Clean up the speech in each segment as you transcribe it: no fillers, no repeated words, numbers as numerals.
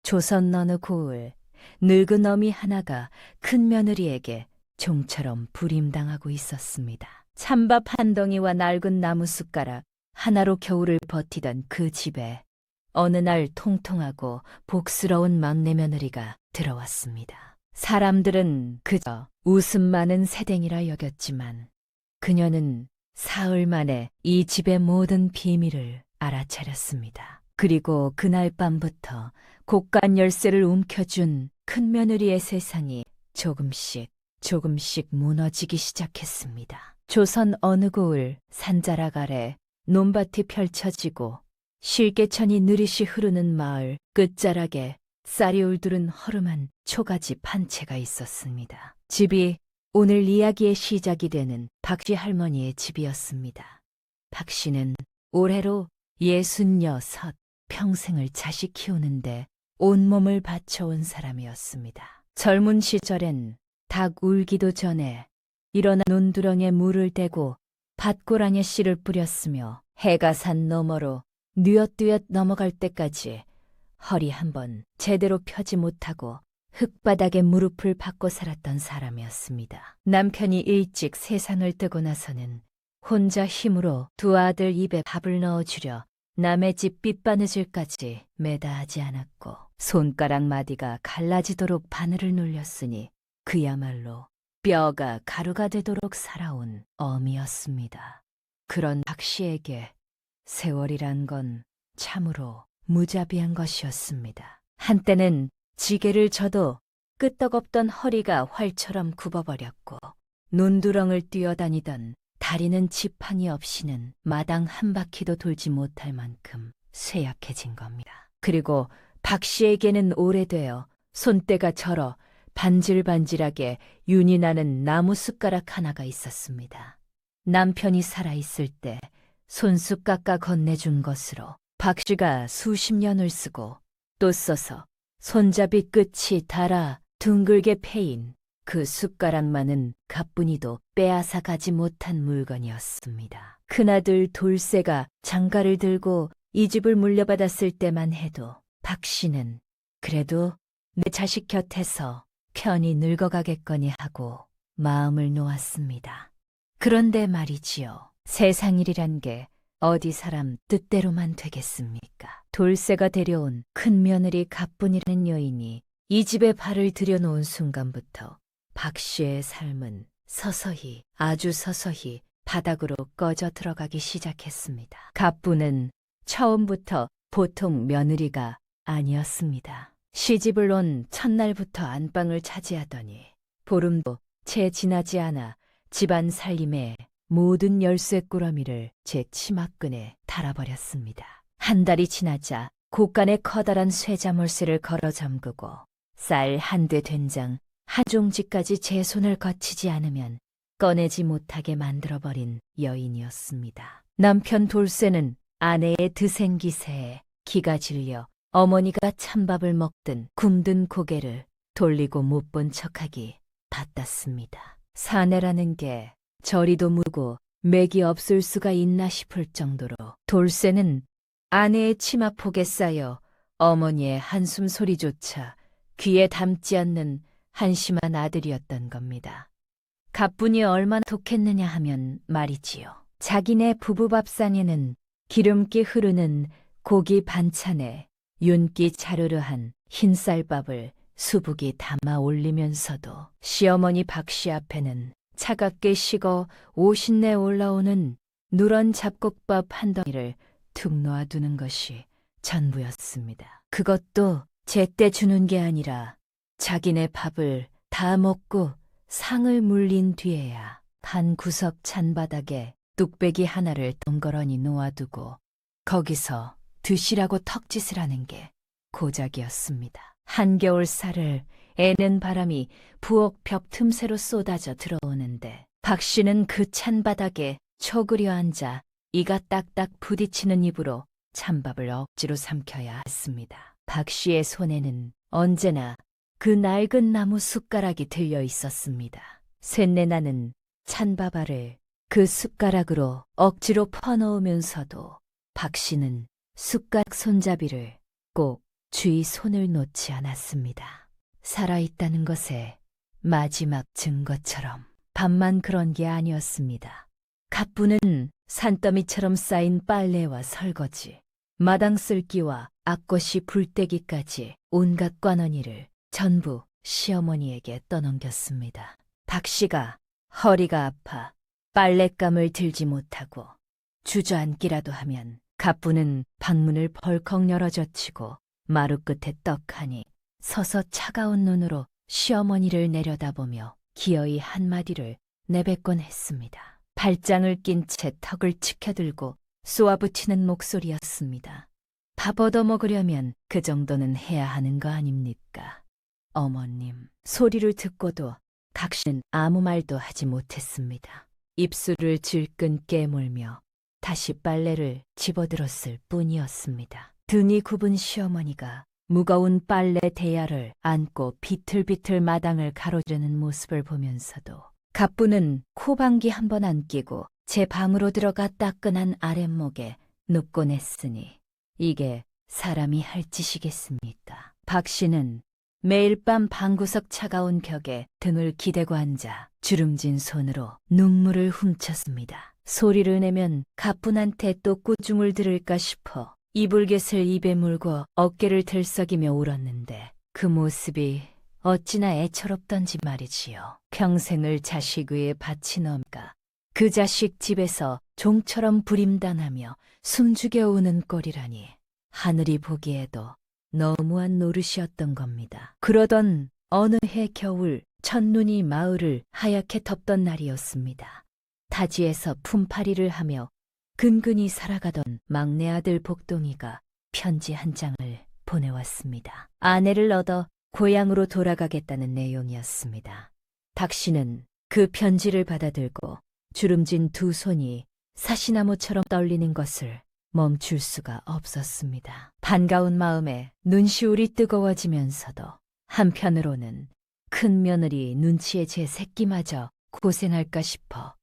조선 어느 고을 늙은 어미 하나가 큰 며느리에게 종처럼 불임당하고 있었습니다. 찬밥 한 덩이와 낡은 나무 숟가락 하나로 겨울을 버티던 그 집에 어느 날 통통하고 복스러운 막내 며느리가 들어왔습니다. 사람들은 그저 웃음 많은 새댕이라 여겼지만 그녀는 사흘 만에 이 집의 모든 비밀을 알아차렸습니다. 그리고 그날 밤부터 곳간 열쇠를 움켜준 큰 며느리의 세상이 조금씩 무너지기 시작했습니다. 조선 어느 고을 산자락 아래 논밭이 펼쳐지고 실개천이 느릿이 흐르는 마을 끝자락에 쌀이 울두른 허름한 초가집 한 채가 있었습니다. 집이 오늘 이야기의 시작이 되는 박씨 할머니의 집이었습니다. 박씨는 올해로 66, 평생을 자식 키우는데 온몸을 바쳐온 사람이었습니다. 젊은 시절엔 닭 울기도 전에 일어나 논두렁에 물을 대고 밭고랑에 씨를 뿌렸으며 해가 산 너머로 뉘엿뉘엿 넘어갈 때까지 허리 한번 제대로 펴지 못하고 흙바닥에 무릎을 박고 살았던 사람이었습니다. 남편이 일찍 세상을 뜨고 나서는 혼자 힘으로 두 아들 입에 밥을 넣어주려 남의 집 빗바느질까지 매다 하지 않았고 손가락 마디가 갈라지도록 바늘을 눌렸으니 그야말로 뼈가 가루가 되도록 살아온 어미였습니다. 그런 박씨에게 세월이란 건 참으로 무자비한 것이었습니다. 한때는 지게를 져도 끄떡없던 허리가 활처럼 굽어버렸고 논두렁을 뛰어다니던 다리는 지팡이 없이는 마당 한 바퀴도 돌지 못할 만큼 쇠약해진 겁니다. 그리고 박 씨에게는 오래되어 손때가 절어 반질반질하게 윤이 나는 나무 숟가락 하나가 있었습니다. 남편이 살아있을 때 손수 깎아 건네준 것으로 박 씨가 수십 년을 쓰고 또 써서 손잡이 끝이 닳아 둥글게 패인 그 숟가락만은 가뿐히도 빼앗아 가지 못한 물건이었습니다. 큰아들 돌쇠가 장가를 들고 이 집을 물려받았을 때만 해도 박 씨는 그래도 내 자식 곁에서 편히 늙어가겠거니 하고 마음을 놓았습니다. 그런데 말이지요. 세상 일이란 게 어디 사람 뜻대로만 되겠습니까? 돌쇠가 데려온 큰 며느리 가뿐이라는 여인이 이 집에 발을 들여놓은 순간부터 박 씨의 삶은 서서히 아주 서서히 바닥으로 꺼져 들어가기 시작했습니다. 가뿐은 처음부터 보통 며느리가 아니었습니다. 시집을 온 첫날부터 안방을 차지하더니 보름도 채 지나지 않아 집안 살림에 모든 열쇠꾸러미를 제 치마끈에 달아버렸습니다. 한 달이 지나자 곳간에 커다란 쇠자물쇠를 걸어 잠그고 쌀 한 대 된장 한 종지까지 제 손을 거치지 않으면 꺼내지 못하게 만들어버린 여인이었습니다. 남편 돌쇠는 아내의 드생기세에 기가 질려 어머니가 찬밥을 먹든 굶든 고개를 돌리고 못 본 척하기 바빴습니다. 사내라는 게 저리도 무고 맥이 없을 수가 있나 싶을 정도로 돌쇠는 아내의 치마폭에 쌓여 어머니의 한숨 소리조차 귀에 담지 않는 한심한 아들이었던 겁니다. 가뿐이 얼마나 독했느냐 하면 말이지요. 자기네 부부밥상에는 기름기 흐르는 고기 반찬에 윤기 자르르한 흰쌀밥을 수북이 담아 올리면서도 시어머니 박씨 앞에는 차갑게 식어 오신내 올라오는 누런 잡곡밥 한 덩이를 툭 놓아두는 것이 전부였습니다. 그것도 제때 주는 게 아니라 자기네 밥을 다 먹고 상을 물린 뒤에야 한 구석 찬바닥에 뚝배기 하나를 덩그러니 놓아두고 거기서 드시라고 턱짓을 하는 게 고작이었습니다. 한겨울 쌀을 애는 바람이 부엌 벽 틈새로 쏟아져 들어오는데 박 씨는 그 찬바닥에 초그려 앉아 이가 딱딱 부딪히는 입으로 찬밥을 억지로 삼켜야 했습니다. 박 씨의 손에는 언제나 그 낡은 나무 숟가락이 들려 있었습니다. 쇳내나는 찬밥알을 그 숟가락으로 억지로 퍼넣으면서도 박 씨는 숟가락 손잡이를 꼭 주의 손을 놓지 않았습니다. 살아있다는 것의 마지막 증거처럼. 밤만 그런 게 아니었습니다. 갑부는 산더미처럼 쌓인 빨래와 설거지, 마당 쓸기와 앞것이 불때기까지 온갖 관원일을 전부 시어머니에게 떠넘겼습니다. 박 씨가 허리가 아파 빨랫감을 들지 못하고 주저앉기라도 하면 갑부는 방문을 벌컥 열어젖히고 마루 끝에 떡하니 서서 차가운 눈으로 시어머니를 내려다보며 기어이 한마디를 내뱉곤 했습니다. 발장을 낀 채 턱을 치켜들고 쏘아붙이는 목소리였습니다. 밥 얻어먹으려면 그 정도는 해야 하는 거 아닙니까? 어머님, 소리를 듣고도 박 씨는 아무 말도 하지 못했습니다. 입술을 질끈 깨물며 다시 빨래를 집어들었을 뿐이었습니다. 등이 굽은 시어머니가 무거운 빨래 대야를 안고 비틀비틀 마당을 가로지르는 모습을 보면서도 갑부는 코방귀 한 번 안 끼고 제 방으로 들어가 따끈한 아랫목에 눕곤 했으니 이게 사람이 할 짓이겠습니까? 박 씨는 매일 밤 방구석 차가운 벽에 등을 기대고 앉아 주름진 손으로 눈물을 훔쳤습니다. 소리를 내면 가뿐한테 또 꾸중을 들을까 싶어 이불깃을 입에 물고 어깨를 들썩이며 울었는데 그 모습이 어찌나 애처롭던지 말이지요. 평생을 자식 위에 바친 엄가 그 자식 집에서 종처럼 부림당하며 숨죽여 우는 꼴이라니 하늘이 보기에도 너무한 노릇이었던 겁니다. 그러던 어느 해 겨울 첫눈이 마을을 하얗게 덮던 날이었습니다. 타지에서 품팔이를 하며 근근히 살아가던 막내 아들 복동이가 편지 한 장을 보내왔습니다. 아내를 얻어 고향으로 돌아가겠다는 내용이었습니다. 박 씨는 그 편지를 받아들고 주름진 두 손이 사시나무처럼 떨리는 것을 멈출 수가 없었습니다. 반가운 마음에 눈시울이 뜨거워지면서도 한편으로는 큰 며느리 눈치에 제 새끼마저 고생할까 싶어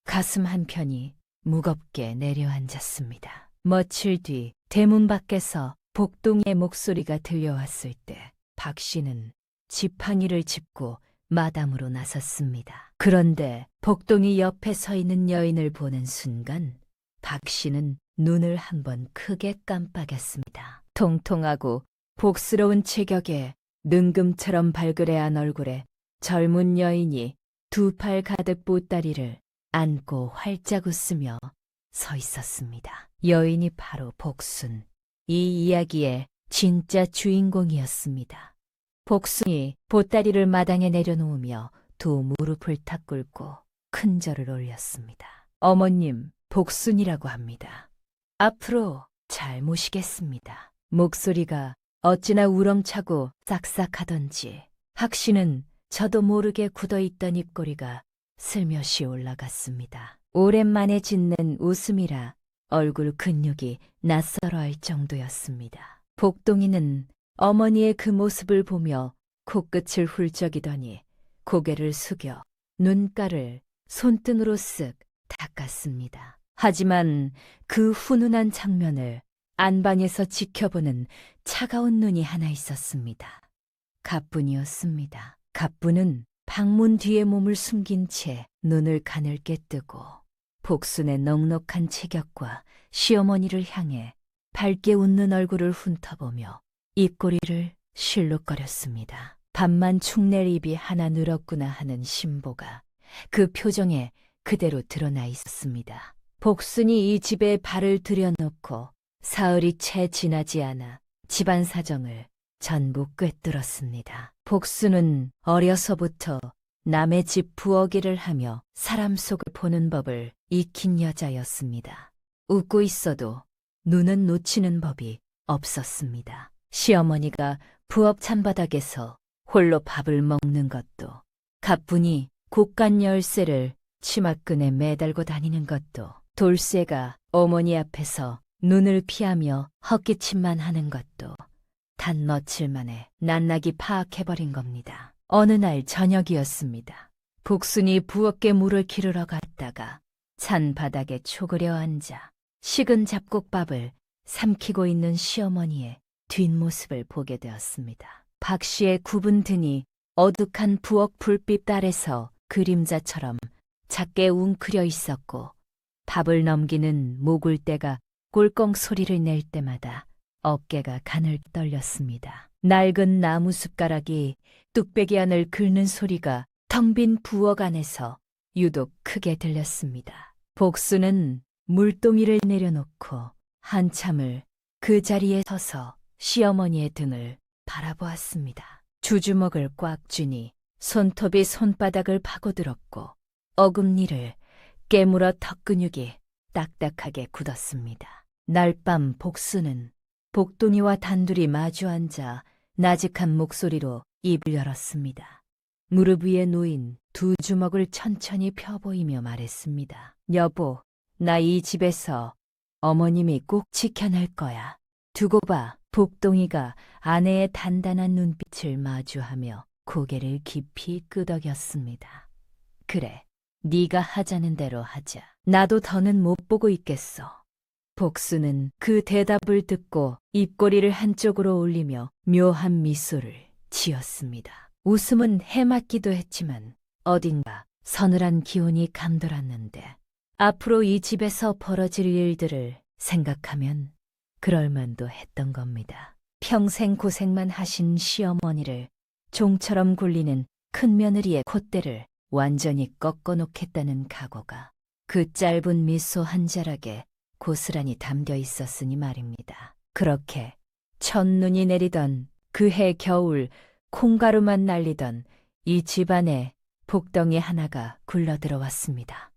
가슴 한편이 무겁게 내려앉았습니다. 며칠 뒤 대문 밖에서 복동이의 목소리가 들려왔을 때 박 씨는 지팡이를 짚고 마당으로 나섰습니다. 그런데 복동이 옆에 서 있는 여인을 보는 순간 박 씨는 눈을 한번 크게 깜빡였습니다. 통통하고 복스러운 체격에 능금처럼 발그레한 얼굴에 젊은 여인이 두 팔 가득 보따리를 안고 활짝 웃으며 서 있었습니다. 여인이 바로 복순, 이 이야기의 진짜 주인공이었습니다. 복순이 보따리를 마당에 내려놓으며 두 무릎을 탁 꿇고 큰 절을 올렸습니다. 어머님, 복순이라고 합니다. 앞으로 잘 모시겠습니다. 목소리가 어찌나 우렁차고 싹싹하던지 박 씨는 저도 모르게 굳어있던 입꼬리가 슬며시 올라갔습니다. 오랜만에 짓는 웃음이라 얼굴 근육이 낯설어 할 정도였습니다. 복동이는 어머니의 그 모습을 보며 코끝을 훌쩍이더니 고개를 숙여 눈가를 손등으로 쓱 닦았습니다. 하지만 그 훈훈한 장면을 안방에서 지켜보는 차가운 눈이 하나 있었습니다. 갑분이었습니다. 갑분은 방문 뒤에 몸을 숨긴 채 눈을 가늘게 뜨고 복순의 넉넉한 체격과 시어머니를 향해 밝게 웃는 얼굴을 훑어보며 입꼬리를 실룩거렸습니다. 밤만 축낼 입이 하나 늘었구나 하는 심보가 그 표정에 그대로 드러나 있었습니다. 복순이 이 집에 발을 들여놓고 사흘이 채 지나지 않아 집안 사정을 전부 꿰뚫었습니다. 복순은 어려서부터 남의 집 부엌일을 하며 사람 속을 보는 법을 익힌 여자였습니다. 웃고 있어도 눈은 놓치는 법이 없었습니다. 시어머니가 부엌 찬바닥에서 홀로 밥을 먹는 것도, 갑분이 곡간 열쇠를 치마끈에 매달고 다니는 것도, 돌쇠가 어머니 앞에서 눈을 피하며 헛기침만 하는 것도 단 며칠 만에 낱낱이 파악해버린 겁니다. 어느 날 저녁이었습니다. 복순이 부엌에 물을 기르러 갔다가 찬 바닥에 초그려 앉아 식은 잡곡밥을 삼키고 있는 시어머니의 뒷모습을 보게 되었습니다. 박 씨의 굽은 등이 어둑한 부엌 불빛 아래서 그림자처럼 작게 웅크려 있었고, 밥을 넘기는 모굴대가 꿀꺽 소리를 낼 때마다 어깨가 가늘 떨렸습니다. 낡은 나무 숟가락이 뚝배기 안을 긁는 소리가 텅 빈 부엌 안에서 유독 크게 들렸습니다. 복수는 물동이를 내려놓고 한참을 그 자리에 서서 시어머니의 등을 바라보았습니다. 주주먹을 꽉 쥐니 손톱이 손바닥을 파고들었고 어금니를 깨물어 턱근육이 딱딱하게 굳었습니다. 날밤 복수는 복동이와 단둘이 마주 앉아 나직한 목소리로 입을 열었습니다. 무릎 위에 놓인 두 주먹을 천천히 펴보이며 말했습니다. 여보, 나 이 집에서 어머님이 꼭 지켜낼 거야. 두고 봐. 복동이가 아내의 단단한 눈빛을 마주하며 고개를 깊이 끄덕였습니다. 그래, 네가 하자는 대로 하자. 나도 더는 못 보고 있겠어. 복수는 그 대답을 듣고 입꼬리를 한쪽으로 올리며 묘한 미소를 지었습니다. 웃음은 해맞기도 했지만 어딘가 서늘한 기운이 감돌았는데 앞으로 이 집에서 벌어질 일들을 생각하면 그럴만도 했던 겁니다. 평생 고생만 하신 시어머니를 종처럼 굴리는 큰며느리의 콧대를 완전히 꺾어놓겠다는 각오가 그 짧은 미소 한 자락에 고스란히 담겨 있었으니 말입니다. 그렇게 첫눈이 내리던 그해 겨울 콩가루만 날리던 이 집안에 복덩이 하나가 굴러들어왔습니다.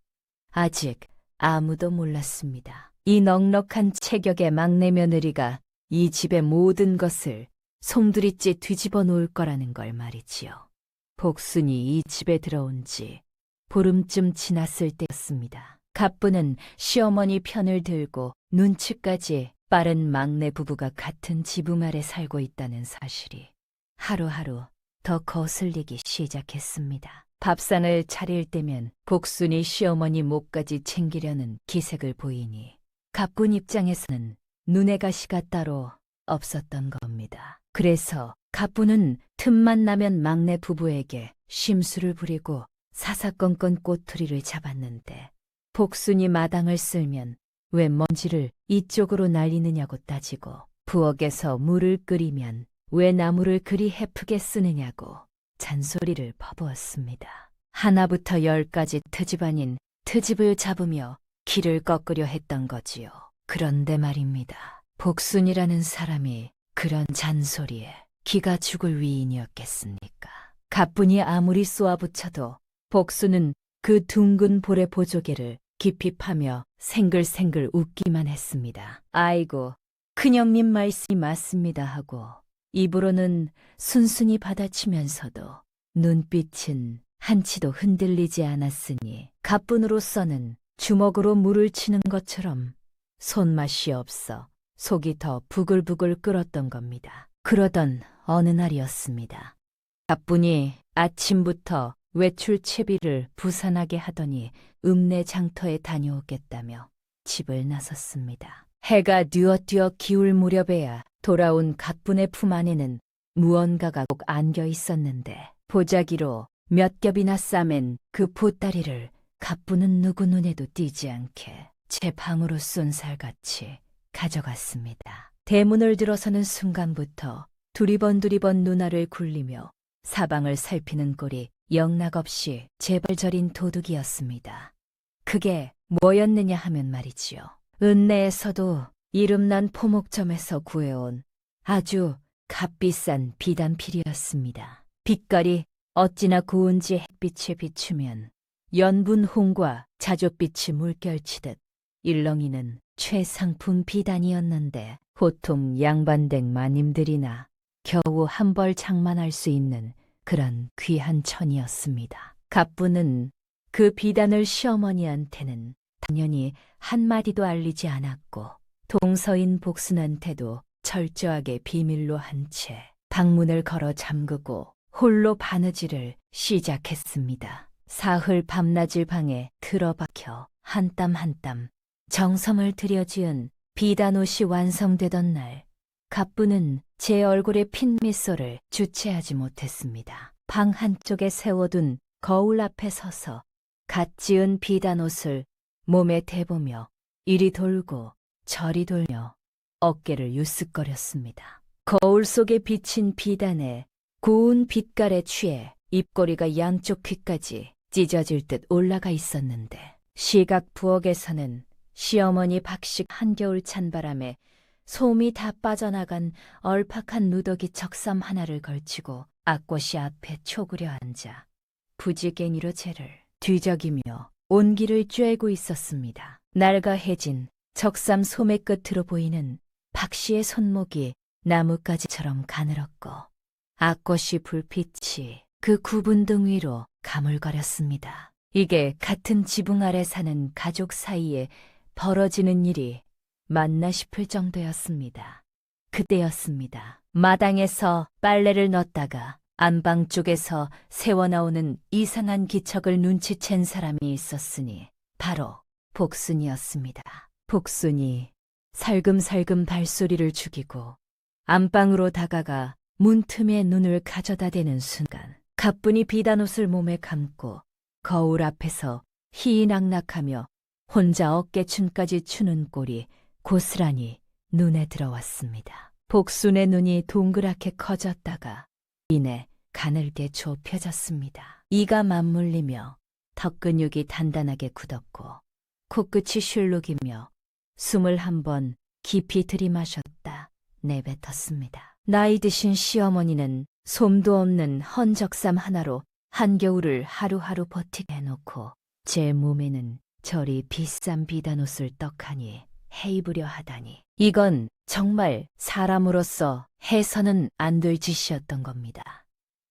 아직 아무도 몰랐습니다. 이 넉넉한 체격의 막내 며느리가 이 집의 모든 것을 솜두리째 뒤집어 놓을 거라는 걸 말이지요. 복순이 이 집에 들어온 지 보름쯤 지났을 때였습니다. 갑부는 시어머니 편을 들고 눈치까지 빠른 막내 부부가 같은 지붕 아래 살고 있다는 사실이 하루하루 더 거슬리기 시작했습니다. 밥상을 차릴 때면 복순이 시어머니 목까지 챙기려는 기색을 보이니 갑군 입장에서는 눈의 가시가 따로 없었던 겁니다. 그래서 갑부는 틈만 나면 막내 부부에게 심술을 부리고 사사건건 꼬투리를 잡았는데 복순이 마당을 쓸면 왜 먼지를 이쪽으로 날리느냐고 따지고 부엌에서 물을 끓이면 왜 나무를 그리 헤프게 쓰느냐고 잔소리를 퍼부었습니다. 하나부터 열까지 트집 아닌 트집을 잡으며 길을 꺾으려 했던 거지요. 그런데 말입니다. 복순이라는 사람이 그런 잔소리에 기가 죽을 위인이었겠습니까? 갑분이 아무리 쏘아붙여도 복순은 그 둥근 볼의 보조개를 깊이 파며 생글생글 웃기만 했습니다. 아이고, 큰형님 말씀이 맞습니다 하고 입으로는 순순히 받아치면서도 눈빛은 한치도 흔들리지 않았으니 갑분으로서는 주먹으로 물을 치는 것처럼 손맛이 없어 속이 더 부글부글 끓었던 겁니다. 그러던 어느 날이었습니다. 갑분이 아침부터 외출 채비를 부산하게 하더니 읍내 장터에 다녀오겠다며 집을 나섰습니다. 해가 뉘어뉘어 기울 무렵에야 돌아온 갑분의 품 안에는 무언가가 꼭 안겨 있었는데 보자기로 몇 겹이나 싸맨 그 보따리를 갑분은 누구 눈에도 띄지 않게 제 방으로 쏜살같이 가져갔습니다. 대문을 들어서는 순간부터 두리번 누나를 굴리며 사방을 살피는 꼴이 영락없이 재벌절인 도둑이었습니다. 그게 뭐였느냐 하면 말이지요. 읍내에서도 이름난 포목점에서 구해온 아주 값비싼 비단필이었습니다. 빛깔이 어찌나 고운지 햇빛에 비추면 연분 홍과 자줏빛이 물결치듯 일렁이는 최상품 비단이었는데 보통 양반댁 마님들이나 겨우 한 벌 장만할 수 있는 그런 귀한 천이었습니다. 갑부는 그 비단을 시어머니한테는 당연히 한마디도 알리지 않았고 동서인 복순한테도 철저하게 비밀로 한 채 방문을 걸어 잠그고 홀로 바느질을 시작했습니다. 사흘 밤낮을 방에 틀어박혀 한 땀 한 땀 정성을 들여 지은 비단옷이 완성되던 날 갑부는 제 얼굴에 핀 미소를 주체하지 못했습니다. 방 한쪽에 세워둔 거울 앞에 서서 갓 지은 비단옷을 몸에 대보며 이리 돌고 저리 돌며 어깨를 유쓱거렸습니다. 거울 속에 비친 비단에 고운 빛깔에 취해 입꼬리가 양쪽 귀까지 찢어질 듯 올라가 있었는데 시각 부엌에서는 시어머니 박식 한겨울 찬바람에 솜이 다 빠져나간 얼팍한 누더기 적삼 하나를 걸치고 앞꽃이 앞에 초그려 앉아 부지깽이로 쟤를 뒤적이며 온기를 쬐고 있었습니다. 낡아해진 적삼 소매 끝으로 보이는 박씨의 손목이 나뭇가지처럼 가늘었고 앞꽃이 불빛이 그 굽은 등 위로 가물거렸습니다. 이게 같은 지붕 아래 사는 가족 사이에 벌어지는 일이 맞나 싶을 정도였습니다. 그때였습니다. 마당에서 빨래를 넣다가 안방 쪽에서 새어나오는 이상한 기척을 눈치챈 사람이 있었으니 바로 복순이었습니다. 복순이 살금살금 발소리를 죽이고 안방으로 다가가 문틈에 눈을 가져다 대는 순간 가뿐히 비단옷을 몸에 감고 거울 앞에서 희희낙낙하며 혼자 어깨춤까지 추는 꼴이 고스란히 눈에 들어왔습니다. 복순의 눈이 동그랗게 커졌다가 이내 가늘게 좁혀졌습니다. 이가 맞물리며 턱근육이 단단하게 굳었고 코끝이 슐룩이며 숨을 한번 깊이 들이마셨다 내뱉었습니다. 나이 드신 시어머니는 솜도 없는 헌적삼 하나로 한겨울을 하루하루 버티게 해놓고 제 몸에는 저리 비싼 비단옷을 떡하니 해입으려 하다니 이건 정말 사람으로서 해서는 안 될 짓이었던 겁니다.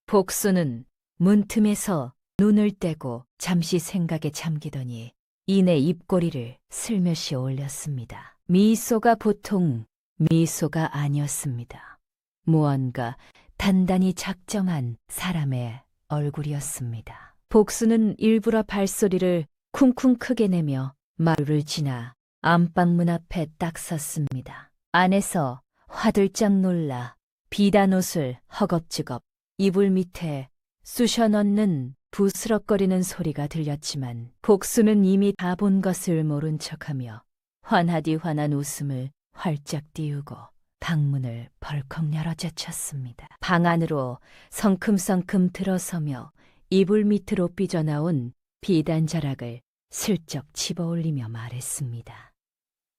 복수는 문틈에서 눈을 떼고 잠시 생각에 잠기더니 이내 입꼬리를 슬며시 올렸습니다. 미소가 보통 미소가 아니었습니다. 무언가 단단히 작정한 사람의 얼굴이었습니다. 복수는 일부러 발소리를 쿵쿵 크게 내며 마루를 지나 안방문 앞에 딱 섰습니다. 안에서 화들짝 놀라 비단옷을 허겁지겁 이불 밑에 쑤셔 넣는 부스럭거리는 소리가 들렸지만 복수는 이미 다 본 것을 모른 척하며 환하디 환한 웃음을 활짝 띄우고 방문을 벌컥 열어 제쳤습니다. 방 안으로 성큼성큼 들어서며 이불 밑으로 삐져나온 비단 자락을 슬쩍 집어올리며 말했습니다.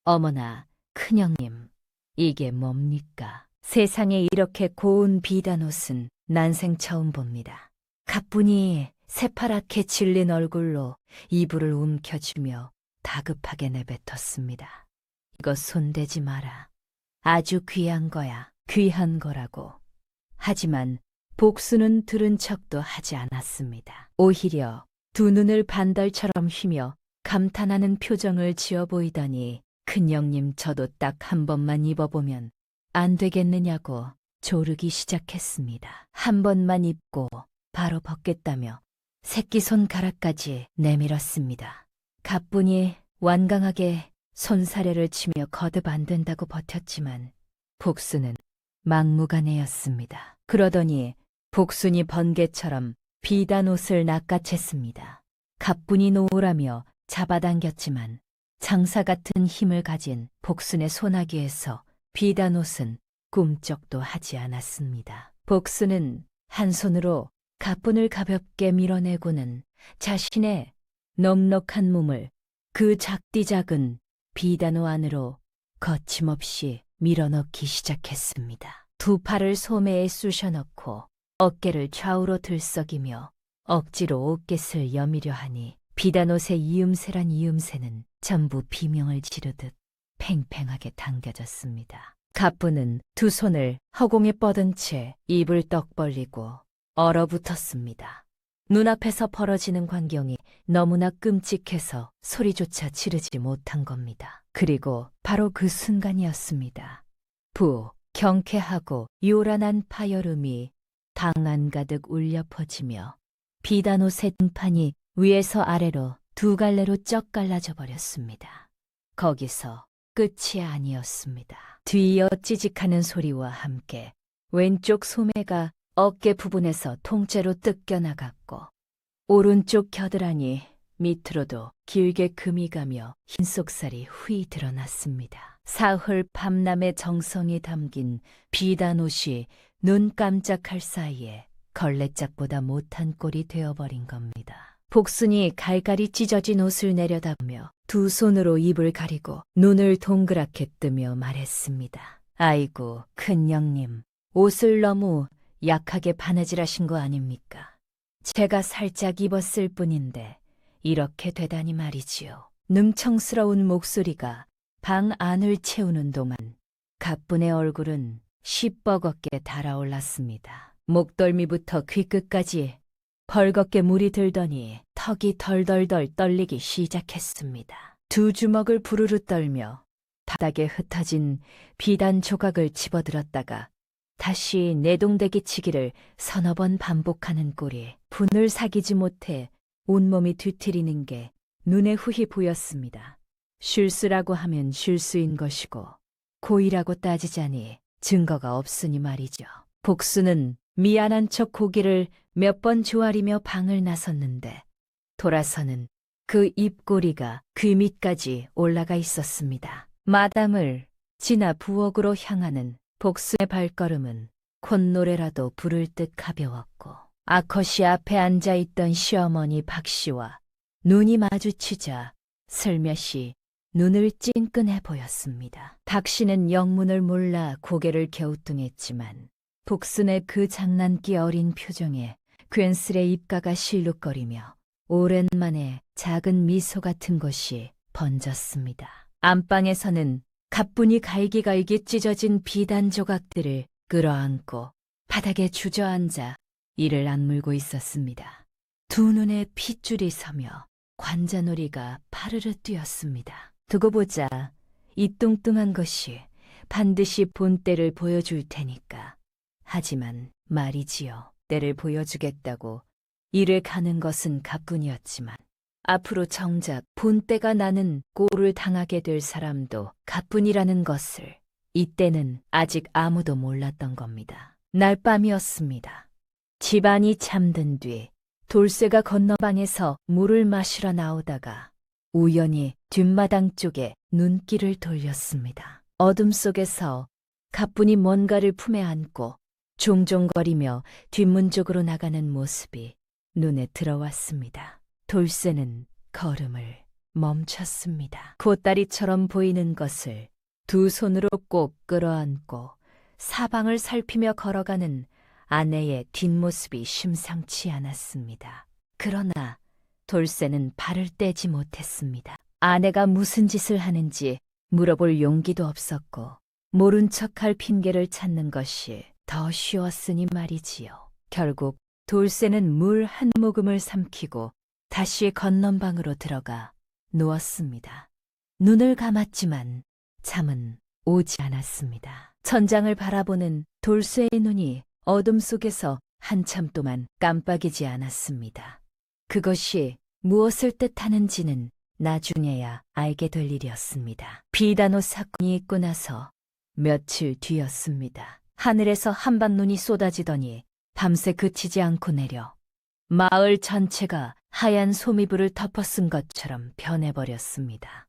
어머나, 큰형님, 이게 뭡니까? 세상에 이렇게 고운 비단옷은 난생 처음 봅니다. 가뿐히 새파랗게 질린 얼굴로 이불을 움켜쥐며 다급하게 내뱉었습니다. 이거 손대지 마라. 아주 귀한 거야. 귀한 거라고. 하지만 복수는 들은 척도 하지 않았습니다. 오히려 두 눈을 반달처럼 휘며 감탄하는 표정을 지어 보이더니 큰형님 저도 딱 한 번만 입어보면 안 되겠느냐고 조르기 시작했습니다. 한 번만 입고 바로 벗겠다며 새끼손가락까지 내밀었습니다. 가뿐히 완강하게 손사래를 치며 거듭 안 된다고 버텼지만 복수는 막무가내였습니다. 그러더니 복순이 번개처럼 비단 옷을 낚아챘습니다. 가뿐히 놓으라며 잡아당겼지만 장사 같은 힘을 가진 복순의 소나기에서 비단 옷은 꿈쩍도 하지 않았습니다. 복순은 한 손으로 가뿐을 가볍게 밀어내고는 자신의 넉넉한 몸을 그 작디 작은 비단옷 안으로 거침없이 밀어넣기 시작했습니다. 두 팔을 소매에 쑤셔 넣고 어깨를 좌우로 들썩이며 억지로 옷깃을 여미려 하니 비단옷의 이음새란 이음새는 전부 비명을 지르듯 팽팽하게 당겨졌습니다. 가뿐은 두 손을 허공에 뻗은 채 입을 떡 벌리고 얼어붙었습니다. 눈앞에서 벌어지는 광경이 너무나 끔찍해서 소리조차 지르지 못한 겁니다. 그리고 바로 그 순간이었습니다. 경쾌하고 요란한 파열음이 방 안 가득 울려 퍼지며 비단옷의 등판이 위에서 아래로 두 갈래로 쩍 갈라져 버렸습니다. 거기서 끝이 아니었습니다. 뒤이어 찌직하는 소리와 함께 왼쪽 소매가 어깨 부분에서 통째로 뜯겨나갔고 오른쪽 겨드랑이 밑으로도 길게 금이 가며 흰 속살이 휘 드러났습니다. 사흘 밤남의 정성이 담긴 비단 옷이 눈 깜짝할 사이에 걸레짝보다 못한 꼴이 되어버린 겁니다. 복순이 갈갈이 찢어진 옷을 내려다보며 두 손으로 입을 가리고 눈을 동그랗게 뜨며 말했습니다. 아이고, 큰형님, 옷을 너무 약하게 바느질하신 거 아닙니까? 제가 살짝 입었을 뿐인데 이렇게 되다니 말이지요. 능청스러운 목소리가 방 안을 채우는 동안 가뿐의 얼굴은 시뻘겋게 달아올랐습니다. 목덜미부터 귀끝까지 벌겋게 물이 들더니 턱이 덜덜덜 떨리기 시작했습니다. 두 주먹을 부르르 떨며 바닥에 흩어진 비단 조각을 집어들었다가 다시 내동대기 치기를 서너 번 반복하는 꼴이 분을 사기지 못해 온몸이 뒤틀리는 게 눈에 후히 보였습니다. 실수라고 하면 실수인 것이고 고의라고 따지자니 증거가 없으니 말이죠. 복수는 미안한 척 고개를 몇 번 조아리며 방을 나섰는데 돌아서는 그 입꼬리가 귀 밑까지 올라가 있었습니다. 마당을 지나 부엌으로 향하는 복수의 발걸음은 콧노래라도 부를 듯 가벼웠고 아컷이 앞에 앉아있던 시어머니 박씨와 눈이 마주치자 슬며시 눈을 찡끈해 보였습니다. 박씨는 영문을 몰라 고개를 갸우뚱했지만 복순의 그 장난기 어린 표정에 괜스레 입가가 실룩거리며 오랜만에 작은 미소 같은 것이 번졌습니다. 안방에서는 가뿐히 갈기갈기 찢어진 비단 조각들을 끌어안고 바닥에 주저앉아 이를 악물고 있었습니다. 두 눈에 핏줄이 서며 관자놀이가 파르르 뛰었습니다. 두고 보자, 이 뚱뚱한 것이 반드시 본때를 보여줄 테니까. 하지만 말이지요. 때를 보여주겠다고 이를 가는 것은 가뿐이었지만 앞으로 정작 본때가 나는 꼴을 당하게 될 사람도 가뿐이라는 것을 이때는 아직 아무도 몰랐던 겁니다. 날밤이었습니다. 집안이 잠든 뒤 돌쇠가 건너방에서 물을 마시러 나오다가 우연히 뒷마당 쪽에 눈길을 돌렸습니다. 어둠 속에서 가뿐히 뭔가를 품에 안고 종종거리며 뒷문 쪽으로 나가는 모습이 눈에 들어왔습니다. 돌쇠는 걸음을 멈췄습니다. 보따리처럼 보이는 것을 두 손으로 꼭 끌어안고 사방을 살피며 걸어가는 아내의 뒷모습이 심상치 않았습니다. 그러나 돌쇠는 발을 떼지 못했습니다. 아내가 무슨 짓을 하는지 물어볼 용기도 없었고 모른 척할 핑계를 찾는 것이 더 쉬웠으니 말이지요. 결국 돌쇠는 물 한 모금을 삼키고 다시 건넌방으로 들어가 누웠습니다. 눈을 감았지만 잠은 오지 않았습니다. 천장을 바라보는 돌쇠의 눈이 어둠 속에서 한참 동안 깜빡이지 않았습니다. 그것이 무엇을 뜻하는지는 나중에야 알게 될 일이었습니다. 비단옷 사건이 있고 나서 며칠 뒤였습니다. 하늘에서 한밤눈이 쏟아지더니 밤새 그치지 않고 내려 마을 전체가 하얀 소미불을 덮어쓴 것처럼 변해버렸습니다.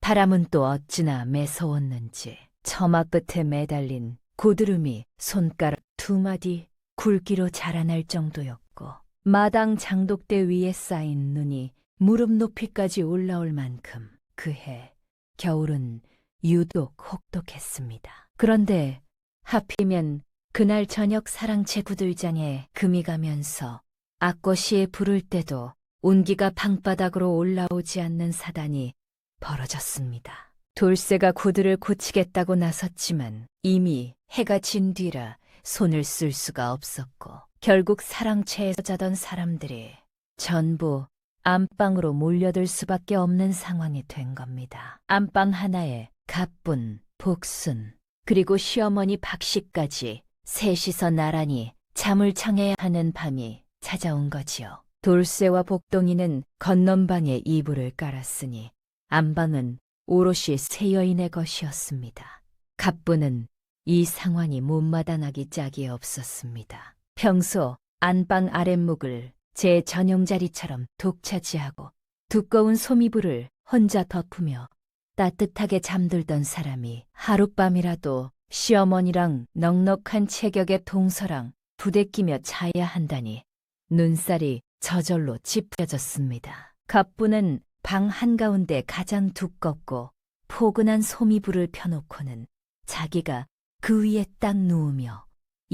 바람은 또 어찌나 매서웠는지 처마 끝에 매달린 고드름이 손가락 두 마디 굵기로 자라날 정도였고 마당 장독대 위에 쌓인 눈이 무릎 높이까지 올라올 만큼 그해 겨울은 유독 혹독했습니다. 그런데 하필이면 그날 저녁 사랑채 구들장에 금이 가면서 악거시에 부를 때도 온기가 방바닥으로 올라오지 않는 사단이 벌어졌습니다. 돌쇠가 구두를 고치겠다고 나섰지만 이미 해가 진 뒤라 손을 쓸 수가 없었고 결국 사랑채에서 자던 사람들이 전부 안방으로 몰려들 수밖에 없는 상황이 된 겁니다. 안방 하나에 가뿐, 복순, 그리고 시어머니 박씨까지 셋이서 나란히 잠을 청해야 하는 밤이 찾아온 거지요. 돌쇠와 복동이는 건넌방에 이불을 깔았으니 안방은 오롯이 세 여인의 것이었습니다. 갑부는 이 상황이 못마땅하기 짝이 없었습니다. 평소 안방 아랫목을 제 전용 자리처럼 독차지하고 두꺼운 소미불을 혼자 덮으며 따뜻하게 잠들던 사람이 하룻밤이라도 시어머니랑 넉넉한 체격의 동서랑 부대끼며 자야 한다니 눈살이 저절로 찌푸려졌습니다. 갑부는 방 한가운데 가장 두껍고 포근한 소미불을 펴놓고는 자기가 그 위에 딱 누우며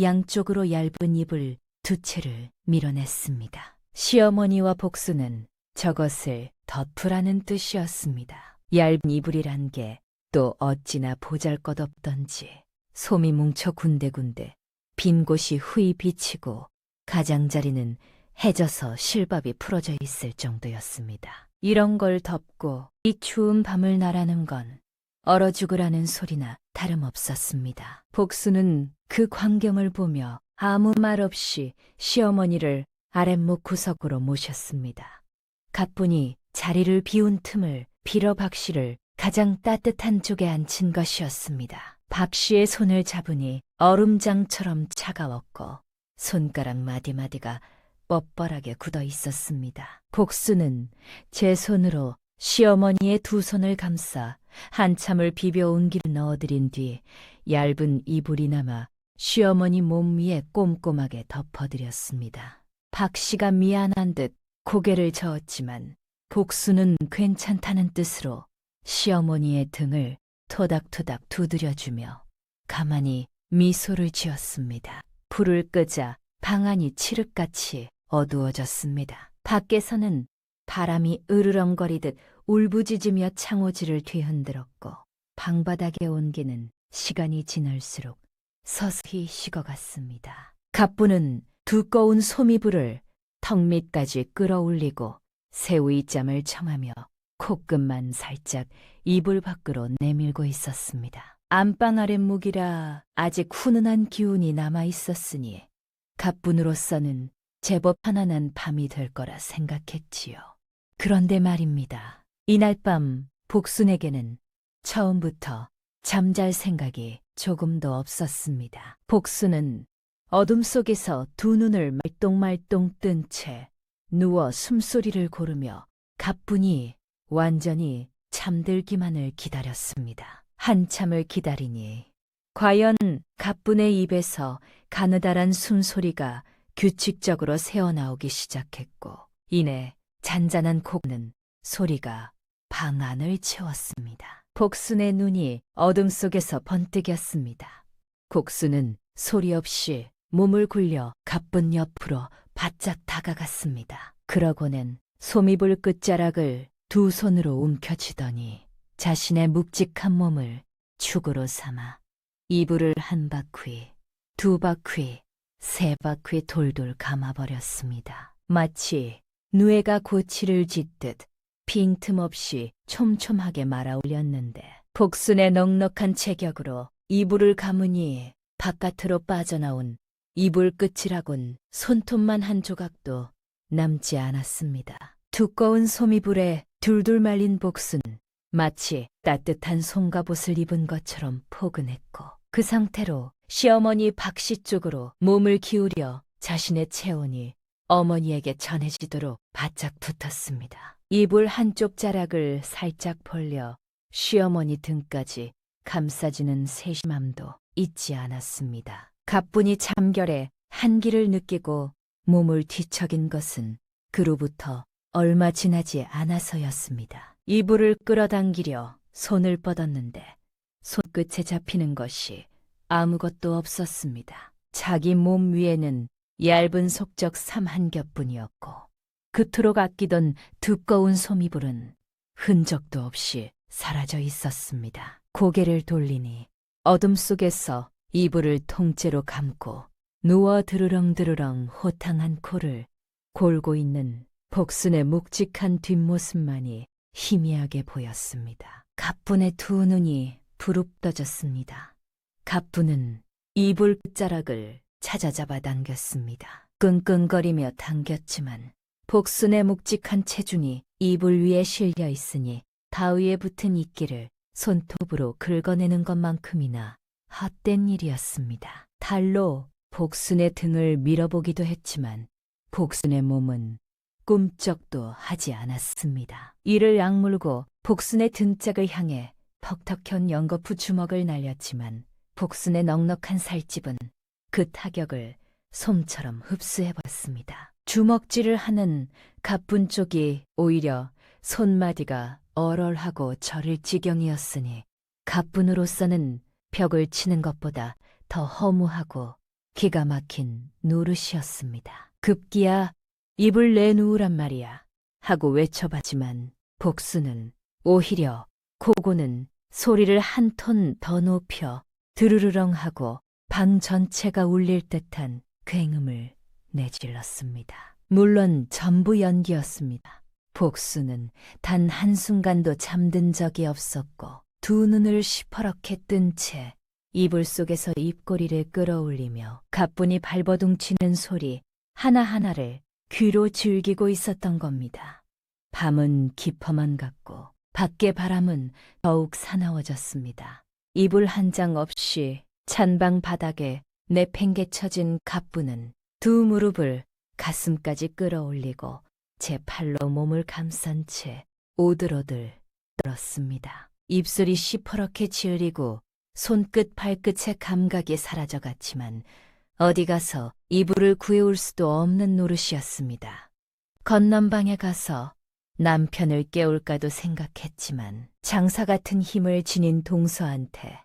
양쪽으로 얇은 이불 두 채를 밀어냈습니다. 시어머니와 복수는 저것을 덮으라는 뜻이었습니다. 얇은 이불이란 게 또 어찌나 보잘것없던지 솜이 뭉쳐 군데군데 빈 곳이 후이 비치고 가장자리는 해져서 실밥이 풀어져 있을 정도였습니다. 이런 걸 덮고 이 추운 밤을 나라는 건 얼어 죽으라는 소리나 다름없었습니다. 복수는 그 광경을 보며 아무 말 없이 시어머니를 아랫목 구석으로 모셨습니다. 가뿐히 자리를 비운 틈을 빌어 박씨를 가장 따뜻한 쪽에 앉힌 것이었습니다. 박씨의 손을 잡으니 얼음장처럼 차가웠고 손가락 마디마디가 뻣뻣하게 굳어 있었습니다. 복수는 제 손으로 시어머니의 두 손을 감싸 한참을 비벼 온기를 넣어드린 뒤 얇은 이불이 남아 시어머니 몸 위에 꼼꼼하게 덮어드렸습니다. 박씨가 미안한 듯 고개를 저었지만 복수는 괜찮다는 뜻으로 시어머니의 등을 토닥토닥 두드려주며 가만히 미소를 지었습니다. 불을 끄자 방 안이 칠흑같이 어두워졌습니다. 밖에서는 바람이 으르렁거리듯 울부짖으며 창호지를 뒤흔들었고 방바닥의 온기는 시간이 지날수록 서서히 식어갔습니다. 갑부는 두꺼운 소미불을 턱 밑까지 끌어올리고 새우이짬을 청하며 콧끝만 살짝 이불 밖으로 내밀고 있었습니다. 안방 아랫목이라 아직 훈훈한 기운이 남아 있었으니 갑분으로서는 제법 편안한 밤이 될 거라 생각했지요. 그런데 말입니다. 이날 밤 복순에게는 처음부터 잠잘 생각이 조금도 없었습니다. 복순은 어둠 속에서 두 눈을 말똥말똥 뜬 채 누워 숨소리를 고르며 가뿐히 완전히 잠들기만을 기다렸습니다. 한참을 기다리니 과연 가뿐의 입에서 가느다란 숨소리가 규칙적으로 새어나오기 시작했고 이내 잔잔한 코는 소리가 방 안을 채웠습니다. 복순의 눈이 어둠 속에서 번뜩였습니다. 곡순은 소리 없이 몸을 굴려 가뿐 옆으로 바짝 다가갔습니다. 그러고는 소미불 끝자락을 두 손으로 움켜쥐더니 자신의 묵직한 몸을 축으로 삼아 이불을 한 바퀴, 두 바퀴, 세 바퀴 돌돌 감아버렸습니다. 마치 누에가 고치를 짓듯 빈틈없이 촘촘하게 말아 올렸는데 복순의 넉넉한 체격으로 이불을 감으니 바깥으로 빠져나온 이불 끝이라곤 손톱만 한 조각도 남지 않았습니다. 두꺼운 소미불에 둘둘 말린 복순 마치 따뜻한 송갑옷을 입은 것처럼 포근했고 그 상태로 시어머니 박씨 쪽으로 몸을 기울여 자신의 체온이 어머니에게 전해지도록 바짝 붙었습니다. 이불 한쪽 자락을 살짝 벌려 시어머니 등까지 감싸주는 세심함도 잊지 않았습니다. 가뿐히 잠결에 한기를 느끼고 몸을 뒤척인 것은 그로부터 얼마 지나지 않아서였습니다. 이불을 끌어당기려 손을 뻗었는데 손끝에 잡히는 것이 아무것도 없었습니다. 자기 몸 위에는 얇은 속적 삼 한 겹뿐이었고 그토록 아끼던 두꺼운 소미불은 흔적도 없이 사라져 있었습니다. 고개를 돌리니 어둠 속에서 이불을 통째로 감고 누워 드르렁드르렁 호탕한 코를 골고 있는 복순의 묵직한 뒷모습만이 희미하게 보였습니다. 가뿐의 두 눈이 부릅떠졌습니다. 가뿐은 이불 끝자락을 찾아잡아 당겼습니다. 끙끙거리며 당겼지만 복순의 묵직한 체중이 이불 위에 실려 있으니 다 위에 붙은 이끼를 손톱으로 긁어내는 것만큼이나 헛된 일이었습니다. 달로 복순의 등을 밀어보기도 했지만 복순의 몸은 꿈쩍도 하지 않았습니다. 이를 악물고 복순의 등짝을 향해 턱턱현 연거푸 주먹을 날렸지만 복순의 넉넉한 살집은 그 타격을 솜처럼 흡수해버렸습니다. 주먹질을 하는 가뿐 쪽이 오히려 손마디가 얼얼하고 저릴 지경이었으니 가뿐으로서는 벽을 치는 것보다 더 허무하고 기가 막힌 노릇이었습니다. 급기야 입을 내누우란 말이야 하고 외쳐봤지만 복수는 오히려 고고는 소리를 한 톤 더 높여 드르르렁하고 방 전체가 울릴 듯한 굉음을 내질렀습니다. 물론 전부 연기였습니다. 복수는 단 한순간도 잠든 적이 없었고 두 눈을 시퍼렇게 뜬 채 이불 속에서 입꼬리를 끌어올리며 가뿐히 발버둥치는 소리 하나하나를 귀로 즐기고 있었던 겁니다. 밤은 깊어만 갔고 밖의 바람은 더욱 사나워졌습니다. 이불 한 장 없이 찬방 바닥에 내팽개쳐진 가뿐은 두 무릎을 가슴까지 끌어올리고 제 팔로 몸을 감싼 채 오들오들 떨었습니다. 입술이 시퍼렇게 지으리고 손끝 발끝의 감각이 사라져갔지만 어디 가서 이불을 구해올 수도 없는 노릇이었습니다. 건넌방에 가서 남편을 깨울까도 생각했지만 장사 같은 힘을 지닌 동서한테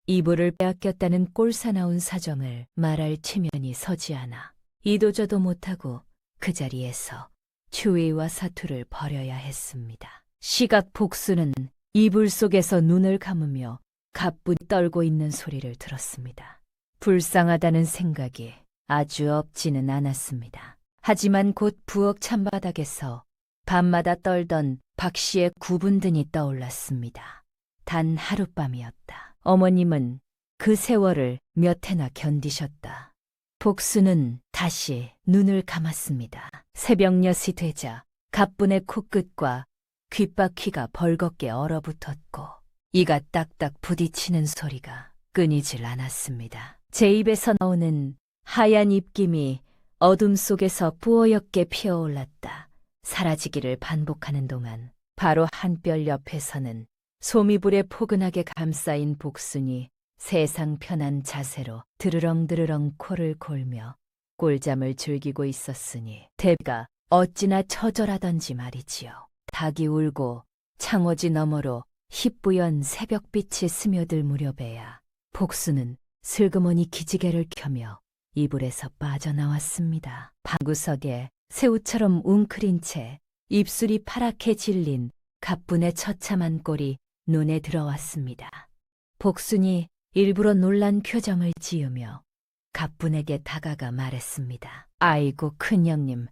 이불을 빼앗겼다는 꼴사나운 사정을 말할 체면이 서지 않아 이도저도 못하고 그 자리에서 추위와 사투를 벌여야 했습니다. 시각 복수는 이불 속에서 눈을 감으며 가뿐히 떨고 있는 소리를 들었습니다. 불쌍하다는 생각이 아주 없지는 않았습니다. 하지만 곧 부엌 찬바닥에서 밤마다 떨던 박 씨의 구분등이 떠올랐습니다. 단 하룻밤이었다. 어머님은 그 세월을 몇 해나 견디셨다. 복수는 다시 눈을 감았습니다. 새벽 6시 되자 가뿐의 코끝과 귓바퀴가 벌겋게 얼어붙었고 이가 딱딱 부딪히는 소리가 끊이질 않았습니다. 제 입에서 나오는 하얀 입김이 어둠 속에서 뿌어옇게 피어올랐다. 사라지기를 반복하는 동안 바로 한뼘 옆에서는 소미불에 포근하게 감싸인 복순이 세상 편한 자세로 드르렁드르렁 코를 골며 꿀잠을 즐기고 있었으니 대가 어찌나 처절하던지 말이지요. 닭이 울고 창호지 너머로 희뿌연 새벽빛이 스며들 무렵에야 복수는 슬그머니 기지개를 켜며 이불에서 빠져나왔습니다. 방구석에 새우처럼 웅크린 채 입술이 파랗게 질린 가뿐의 처참한 꼴이 눈에 들어왔습니다. 복순이 일부러 놀란 표정을 지으며 가뿐에게 다가가 말했습니다. 아이고 큰형님,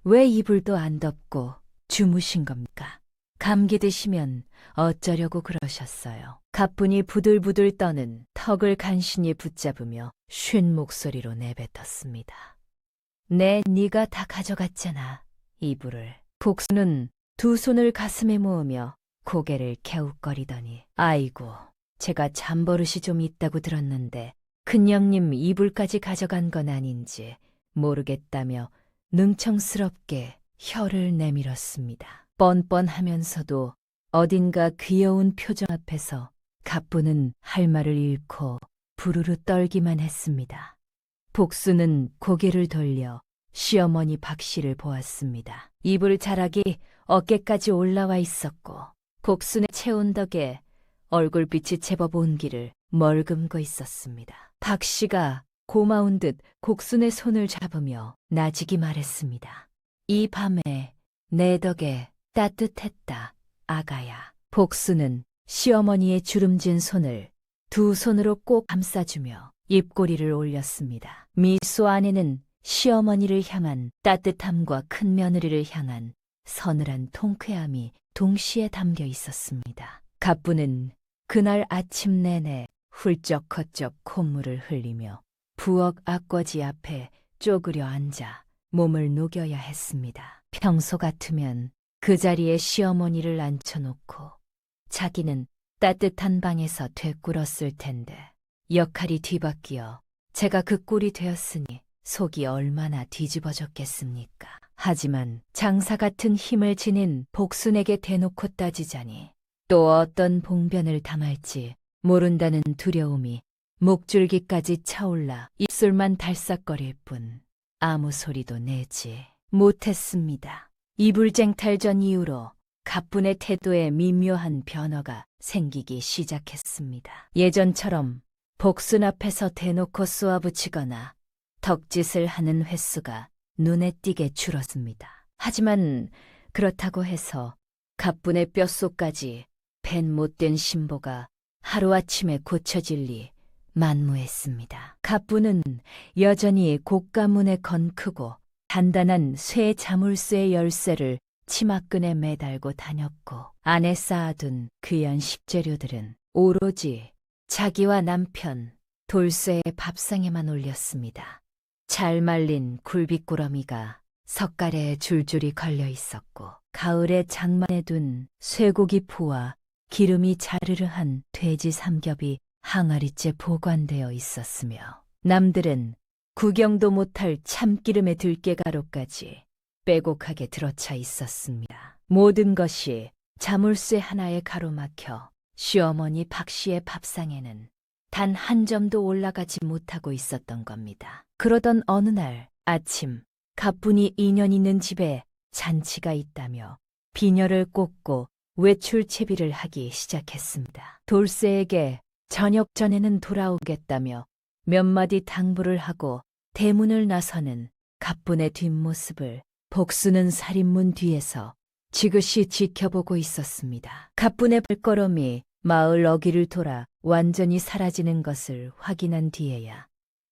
왜 이불도 안 덮고 주무신 겁니까? 감기 드시면 어쩌려고 그러셨어요. 가뿐이 부들부들 떠는 턱을 간신히 붙잡으며 쉰 목소리로 내뱉었습니다. 네가 다 가져갔잖아, 이불을. 복수는 두 손을 가슴에 모으며 고개를 갸웃거리더니 아이고, 제가 잠버릇이 좀 있다고 들었는데 큰형님 이불까지 가져간 건 아닌지 모르겠다며 능청스럽게 혀를 내밀었습니다. 뻔뻔하면서도 어딘가 귀여운 표정 앞에서 가뿐은 할 말을 잃고 부르르 떨기만 했습니다. 복수는 고개를 돌려 시어머니 박 씨를 보았습니다. 이불 자락이 어깨까지 올라와 있었고 복순의 체온 덕에 얼굴빛이 제법 온기를 머금고 있었습니다. 박 씨가 고마운 듯 곡순의 손을 잡으며 나지기 말했습니다. 이 밤에 내 덕에 따뜻했다, 아가야. 복순은 시어머니의 주름진 손을 두 손으로 꼭 감싸주며 입꼬리를 올렸습니다. 미소 안에는 시어머니를 향한 따뜻함과 큰 며느리를 향한 서늘한 통쾌함이 동시에 담겨 있었습니다. 가뿐은 그날 아침 내내 훌쩍허쩍 콧물을 흘리며 부엌 앞거지 앞에 쪼그려 앉아 몸을 녹여야 했습니다. 평소 같으면 그 자리에 시어머니를 앉혀놓고 자기는 따뜻한 방에서 되꿀었을 텐데 역할이 뒤바뀌어 제가 그 꼴이 되었으니 속이 얼마나 뒤집어졌겠습니까? 하지만 장사 같은 힘을 지닌 복순에게 대놓고 따지자니 또 어떤 봉변을 당할지 모른다는 두려움이 목줄기까지 차올라 입술만 달싹거릴 뿐 아무 소리도 내지 못했습니다. 이불쟁탈전 이후로 가뿐의 태도에 미묘한 변화가 생기기 시작했습니다. 예전처럼 복순 앞에서 대놓고 쏘아붙이거나 덕짓을 하는 횟수가 눈에 띄게 줄었습니다. 하지만 그렇다고 해서 가뿐의 뼛속까지 밴 못된 신보가 하루아침에 고쳐질 리 만무했습니다. 가뿐은 여전히 곡가문에 건 크고 단단한 쇠 자물쇠의 열쇠를 치마끈에 매달고 다녔고 안에 쌓아둔 귀한 식재료들은 오로지 자기와 남편 돌쇠의 밥상에만 올렸습니다. 잘 말린 굴비꾸러미가 석가래에 줄줄이 걸려 있었고 가을에 장만해 둔 쇠고기 포와 기름이 자르르한 돼지 삼겹이 항아리째 보관되어 있었으며 남들은 구경도 못할 참기름의 들깨가루까지 빼곡하게 들어차 있었습니다. 모든 것이 자물쇠 하나에 가로막혀 시어머니 박씨의 밥상에는 단 한 점도 올라가지 못하고 있었던 겁니다. 그러던 어느 날 아침 가뿐이 인연 있는 집에 잔치가 있다며 비녀를 꽂고 외출 채비를 하기 시작했습니다. 돌쇠에게 저녁 전에는 돌아오겠다며 몇 마디 당부를 하고 대문을 나서는 가뿐의 뒷모습을 복순은 살인문 뒤에서 지그시 지켜보고 있었습니다. 가뿐의 발걸음이 마을 어귀를 돌아 완전히 사라지는 것을 확인한 뒤에야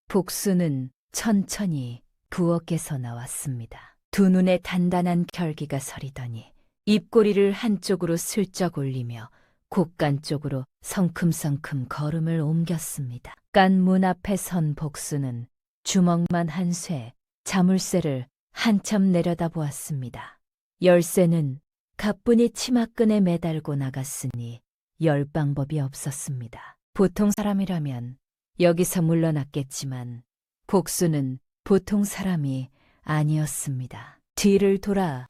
복순은 천천히 부엌에서 나왔습니다. 두 눈에 단단한 결기가 서리더니 입꼬리를 한쪽으로 슬쩍 올리며 곳간 쪽으로 성큼성큼 걸음을 옮겼습니다. 깐 문 앞에 선 복순은 주먹만 한 쇠 자물쇠를 한참 내려다보았습니다. 열쇠는 가뿐히 치마끈에 매달고 나갔으니 열 방법이 없었습니다. 보통 사람이라면 여기서 물러났겠지만 복순은 보통 사람이 아니었습니다. 뒤를 돌아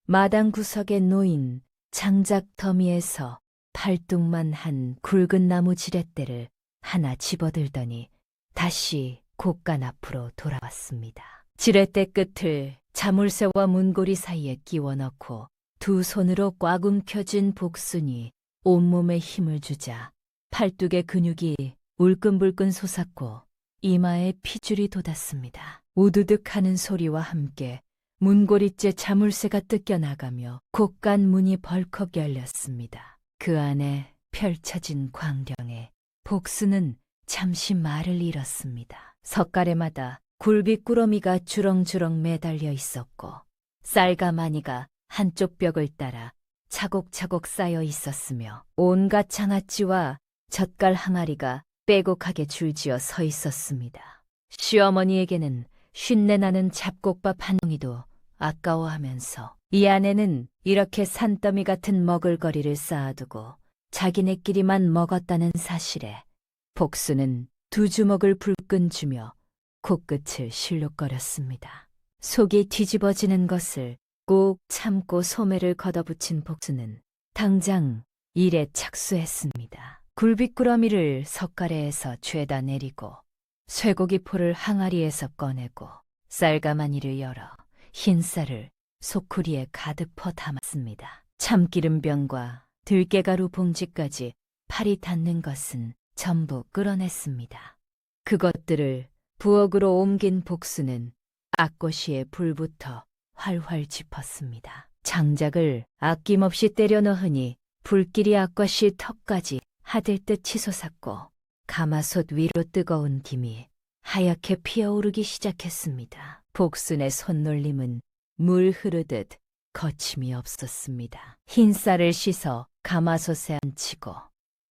마당 구석에 놓인 장작 더미에서 팔뚝만 한 굵은 나무 지렛대를 하나 집어들더니 다시 곳간 앞으로 돌아왔습니다. 지렛대 끝을 자물쇠와 문고리 사이에 끼워 넣고 두 손으로 꽉 움켜쥔 복순이 온몸에 힘을 주자 팔뚝의 근육이 울끈불끈 솟았고 이마에 피줄이 돋았습니다. 우두둑 하는 소리와 함께 문고리째 자물쇠가 뜯겨나가며 곳간 문이 벌컥 열렸습니다. 그 안에 펼쳐진 광경에 복순은 잠시 말을 잃었습니다. 석가래마다 굴비꾸러미가 주렁주렁 매달려 있었고 쌀가마니가 한쪽 벽을 따라 차곡차곡 쌓여 있었으며 온갖 장아찌와 젓갈 항아리가 빼곡하게 줄지어 서 있었습니다. 시어머니에게는 쉰내나는 잡곡밥 한 덩이도 아까워하면서 이 안에는 이렇게 산더미 같은 먹을거리를 쌓아두고 자기네끼리만 먹었다는 사실에 복순은 두 주먹을 불끈 쥐며 코끝을 실룩거렸습니다. 속이 뒤집어지는 것을 꼭 참고 소매를 걷어붙인 복순은 당장 일에 착수했습니다. 굴비꾸러미를 석가래에서 죄다 내리고 쇠고기 포를 항아리에서 꺼내고 쌀가마니를 열어 흰쌀을 소쿠리에 가득 퍼 담았습니다. 참기름병과 들깨가루 봉지까지 팔이 닿는 것은 전부 끌어냈습니다. 그것들을 부엌으로 옮긴 복순은 앞꼬시에 불부터 활활 짚었습니다. 장작을 아낌없이 때려 넣으니 불길이 앞꼬시 턱까지 하들듯 치솟았고 가마솥 위로 뜨거운 김이 하얗게 피어오르기 시작했습니다. 복순의 손놀림은 물 흐르듯 거침이 없었습니다. 흰 쌀을 씻어 가마솥에 얹히고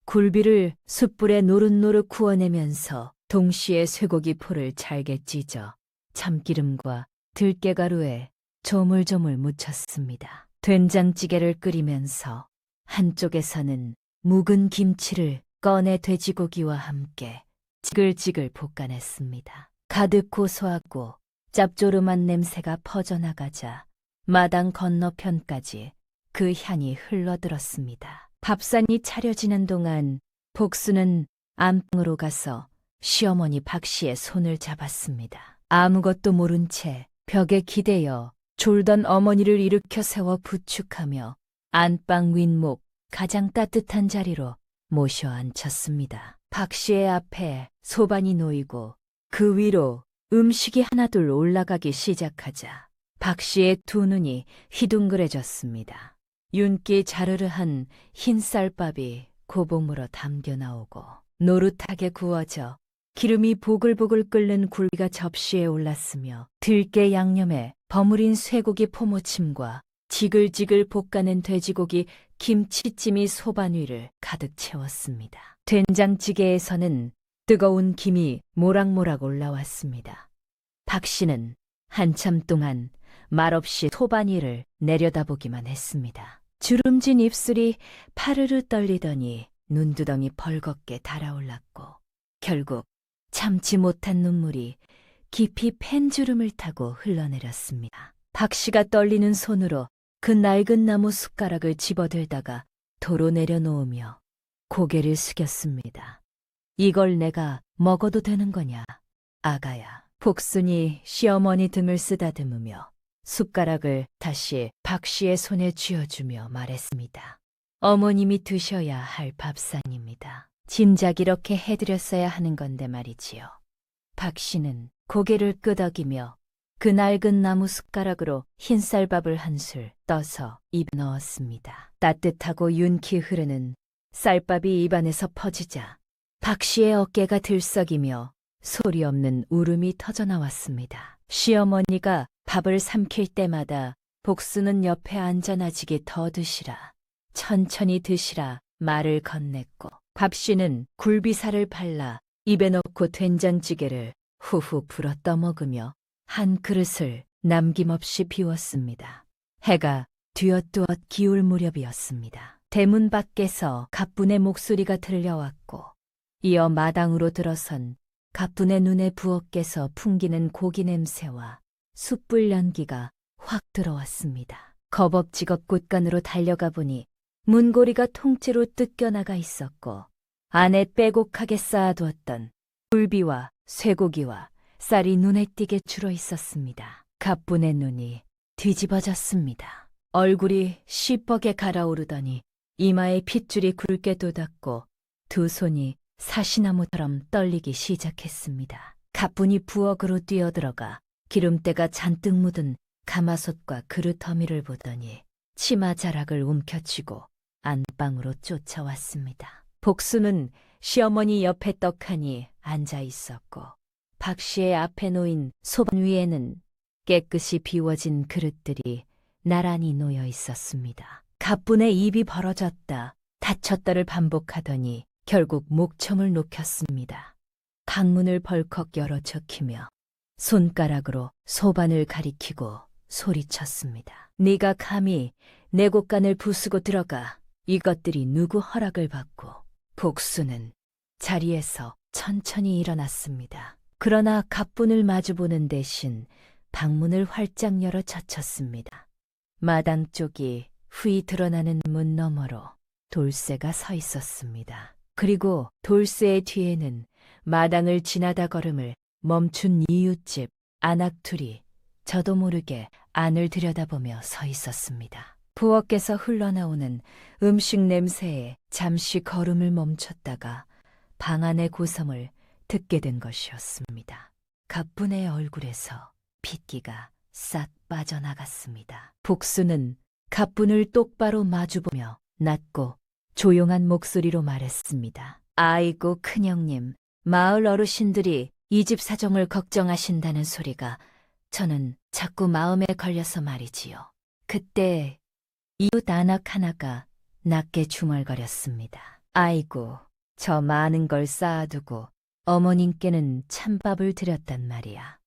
굴비를 숯불에 노릇노릇 구워내면서 동시에 쇠고기 포를 잘게 찢어 참기름과 들깨가루에 조물조물 묻혔습니다. 된장찌개를 끓이면서 한쪽에서는 묵은 김치를 꺼내 돼지고기와 함께 지글지글 볶아냈습니다. 가득 고소하고 짭조름한 냄새가 퍼져나가자 마당 건너편까지 그 향이 흘러들었습니다. 밥상이 차려지는 동안 복수는 안방으로 가서 시어머니 박씨의 손을 잡았습니다. 아무것도 모른 채 벽에 기대어 졸던 어머니를 일으켜 세워 부축하며 안방 윗목 가장 따뜻한 자리로 모셔 앉혔습니다. 박씨의 앞에 소반이 놓이고 그 위로 음식이 하나둘 올라가기 시작하자 박씨의 두 눈이 휘둥그레졌습니다. 윤기 자르르한 흰 쌀밥이 고봉으로 담겨 나오고 노릇하게 구워져 기름이 보글보글 끓는 굴비가 접시에 올랐으며 들깨 양념에 버무린 쇠고기 포무침과 지글지글 볶아낸 돼지고기 김치찜이 소반 위를 가득 채웠습니다. 된장찌개에서는 뜨거운 김이 모락모락 올라왔습니다. 박씨는 한참 동안 말없이 소반 위를 내려다보기만 했습니다. 주름진 입술이 파르르 떨리더니 눈두덩이 벌겋게 달아올랐고 결국 참지 못한 눈물이 깊이 펜주름을 타고 흘러내렸습니다. 박씨가 떨리는 손으로 그 낡은 나무 숟가락을 집어들다가 도로 내려놓으며 고개를 숙였습니다. 이걸 내가 먹어도 되는 거냐, 아가야. 복순이 시어머니 등을 쓰다듬으며 숟가락을 다시 박씨의 손에 쥐어주며 말했습니다. 어머님이 드셔야 할 밥상입니다. 진작 이렇게 해드렸어야 하는 건데 말이지요. 박씨는 고개를 끄덕이며 그 낡은 나무 숟가락으로 흰쌀밥을 한술 떠서 입에 넣었습니다. 따뜻하고 윤기 흐르는 쌀밥이 입안에서 퍼지자 박씨의 어깨가 들썩이며 소리 없는 울음이 터져나왔습니다. 시어머니가 밥을 삼킬 때마다 복수는 옆에 앉아 나지게 더 드시라, 천천히 드시라 말을 건넸고 밥씨는 굴비살을 발라 입에 넣고 된장찌개를 후후 불어 떠먹으며 한 그릇을 남김없이 비웠습니다. 해가 뒤엇뒤엇 기울 무렵이었습니다. 대문 밖에서 갑분의 목소리가 들려왔고 이어 마당으로 들어선 갑분의 눈에 부엌에서 풍기는 고기 냄새와 숯불 연기가 확 들어왔습니다. 거벅지겁 곳간으로 달려가 보니 문고리가 통째로 뜯겨나가 있었고 안에 빼곡하게 쌓아두었던 굴비와 쇠고기와 쌀이 눈에 띄게 줄어 있었습니다. 갑분의 눈이 뒤집어졌습니다. 얼굴이 시뻘게 갈아오르더니 이마에 핏줄이 굵게 돋았고 두 손이 사시나무처럼 떨리기 시작했습니다. 갑분이 부엌으로 뛰어들어가 기름때가 잔뜩 묻은 가마솥과 그릇 허미를 보더니 치마 자락을 움켜쥐고 안방으로 쫓아왔습니다. 복수는 시어머니 옆에 떡하니 앉아 있었고 박씨의 앞에 놓인 소반 위에는 깨끗이 비워진 그릇들이 나란히 놓여 있었습니다. 갑분의 입이 벌어졌다 닫혔다를 반복하더니 결국 목청을 녹였습니다. 방문을 벌컥 열어 적히며 손가락으로 소반을 가리키고 소리쳤습니다. 네가 감히 내 곳간을 부수고 들어가 이것들이 누구 허락을 받고. 복수는 자리에서 천천히 일어났습니다. 그러나 갑분을 마주보는 대신 방문을 활짝 열어 젖혔습니다. 마당 쪽이 후이 드러나는 문 너머로 돌쇠가 서 있었습니다. 그리고 돌쇠의 뒤에는 마당을 지나다 걸음을 멈춘 이웃집 안악둘이 저도 모르게 안을 들여다보며 서 있었습니다. 부엌에서 흘러나오는 음식 냄새에 잠시 걸음을 멈췄다가 방 안의 고성을 듣게 된 것이었습니다. 갑분의 얼굴에서 핏기가 싹 빠져나갔습니다. 복수는 갑분을 똑바로 마주보며 낮고 조용한 목소리로 말했습니다. 아이고 큰형님, 마을 어르신들이 이 집 사정을 걱정하신다는 소리가 저는 자꾸 마음에 걸려서 말이지요. 그때 이웃 안악 하나가 낮게 중얼거렸습니다. 아이고, 저 많은 걸 쌓아두고 어머님께는 찬밥을 드렸단 말이야.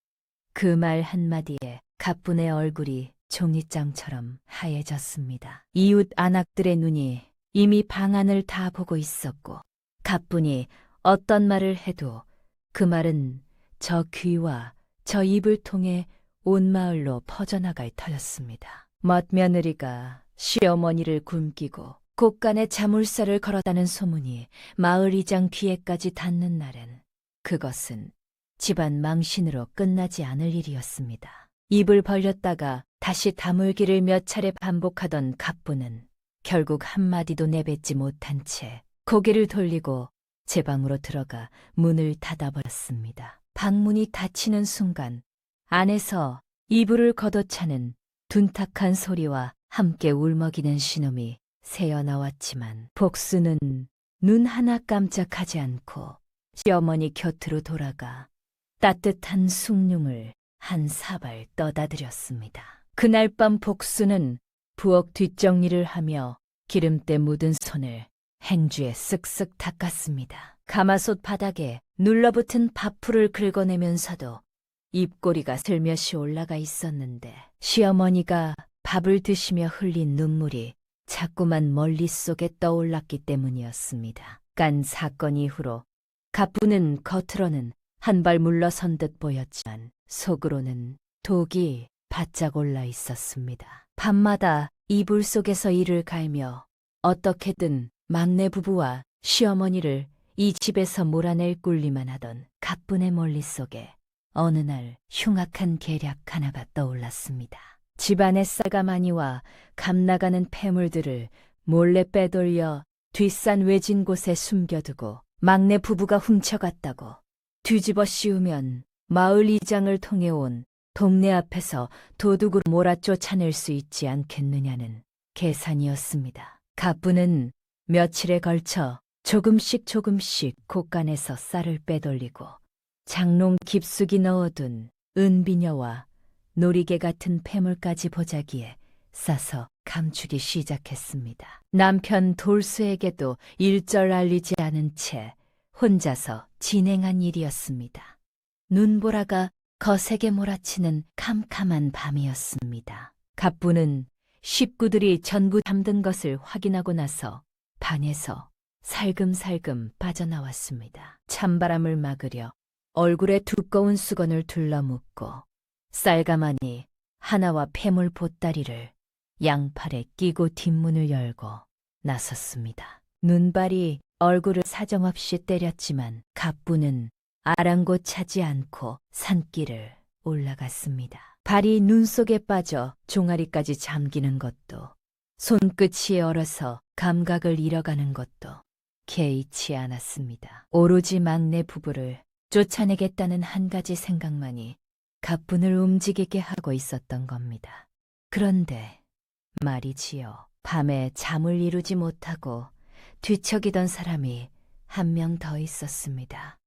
그 말 한마디에 갑분의 얼굴이 종잇장처럼 하얘졌습니다. 이웃 안악들의 눈이 이미 방안을 다 보고 있었고 가뿐히 어떤 말을 해도 그 말은 저 귀와 저 입을 통해 온 마을로 퍼져나갈 터였습니다. 맏며느리가 시어머니를 굶기고 곳간에 자물쇠를 걸었다는 소문이 마을 이장 귀에까지 닿는 날엔 그것은 집안 망신으로 끝나지 않을 일이었습니다. 입을 벌렸다가 다시 다물기를 몇 차례 반복하던 갑부는 결국 한마디도 내뱉지 못한 채 고개를 돌리고 제 방으로 들어가 문을 닫아버렸습니다. 방문이 닫히는 순간 안에서 이불을 걷어차는 둔탁한 소리와 함께 울먹이는 신음이 새어나왔지만 복수는 눈 하나 깜짝하지 않고 시어머니 곁으로 돌아가 따뜻한 숭늉을 한 사발 떠다드렸습니다. 그날 밤 복수는 부엌 뒷정리를 하며 기름때 묻은 손을 행주에 쓱쓱 닦았습니다. 가마솥 바닥에 눌러붙은 밥풀을 긁어내면서도 입꼬리가 슬며시 올라가 있었는데 시어머니가 밥을 드시며 흘린 눈물이 자꾸만 머릿속에 떠올랐기 때문이었습니다. 깐 사건 이후로 갑부는 겉으로는 한 발 물러선 듯 보였지만 속으로는 독이 바짝 올라 있었습니다. 밤마다 이불 속에서 이를 갈며 어떻게든 막내 부부와 시어머니를 이 집에서 몰아낼 꿀리만 하던 갑분의 머릿속에 어느 날 흉악한 계략 하나가 떠올랐습니다. 집안의 쌀가마니와 감나가는 폐물들을 몰래 빼돌려 뒷산 외진 곳에 숨겨두고 막내 부부가 훔쳐갔다고 뒤집어 씌우면 마을 이장을 통해 온 동네 앞에서 도둑으로 몰아쫓아낼 수 있지 않겠느냐는 계산이었습니다. 갑부는 며칠에 걸쳐 조금씩 곳간에서 쌀을 빼돌리고 장롱 깊숙이 넣어둔 은비녀와 놀이개 같은 폐물까지 보자기에 싸서 감추기 시작했습니다. 남편 돌수에게도 일절 알리지 않은 채 혼자서 진행한 일이었습니다. 눈보라가 거세게 몰아치는 캄캄한 밤이었습니다. 갑부는 식구들이 전부 잠든 것을 확인하고 나서 방에서 살금살금 빠져나왔습니다. 찬바람을 막으려 얼굴에 두꺼운 수건을 둘러묶고 쌀가마니 하나와 폐물 보따리를 양팔에 끼고 뒷문을 열고 나섰습니다. 눈발이 얼굴을 사정없이 때렸지만 갑부는 아랑곳하지 않고 산길을 올라갔습니다. 발이 눈 속에 빠져 종아리까지 잠기는 것도 손끝이 얼어서 감각을 잃어가는 것도 개의치 않았습니다. 오로지 막내 부부를 쫓아내겠다는 한 가지 생각만이 갑분을 움직이게 하고 있었던 겁니다. 그런데 말이지요. 밤에 잠을 이루지 못하고 뒤척이던 사람이 한 명 더 있었습니다.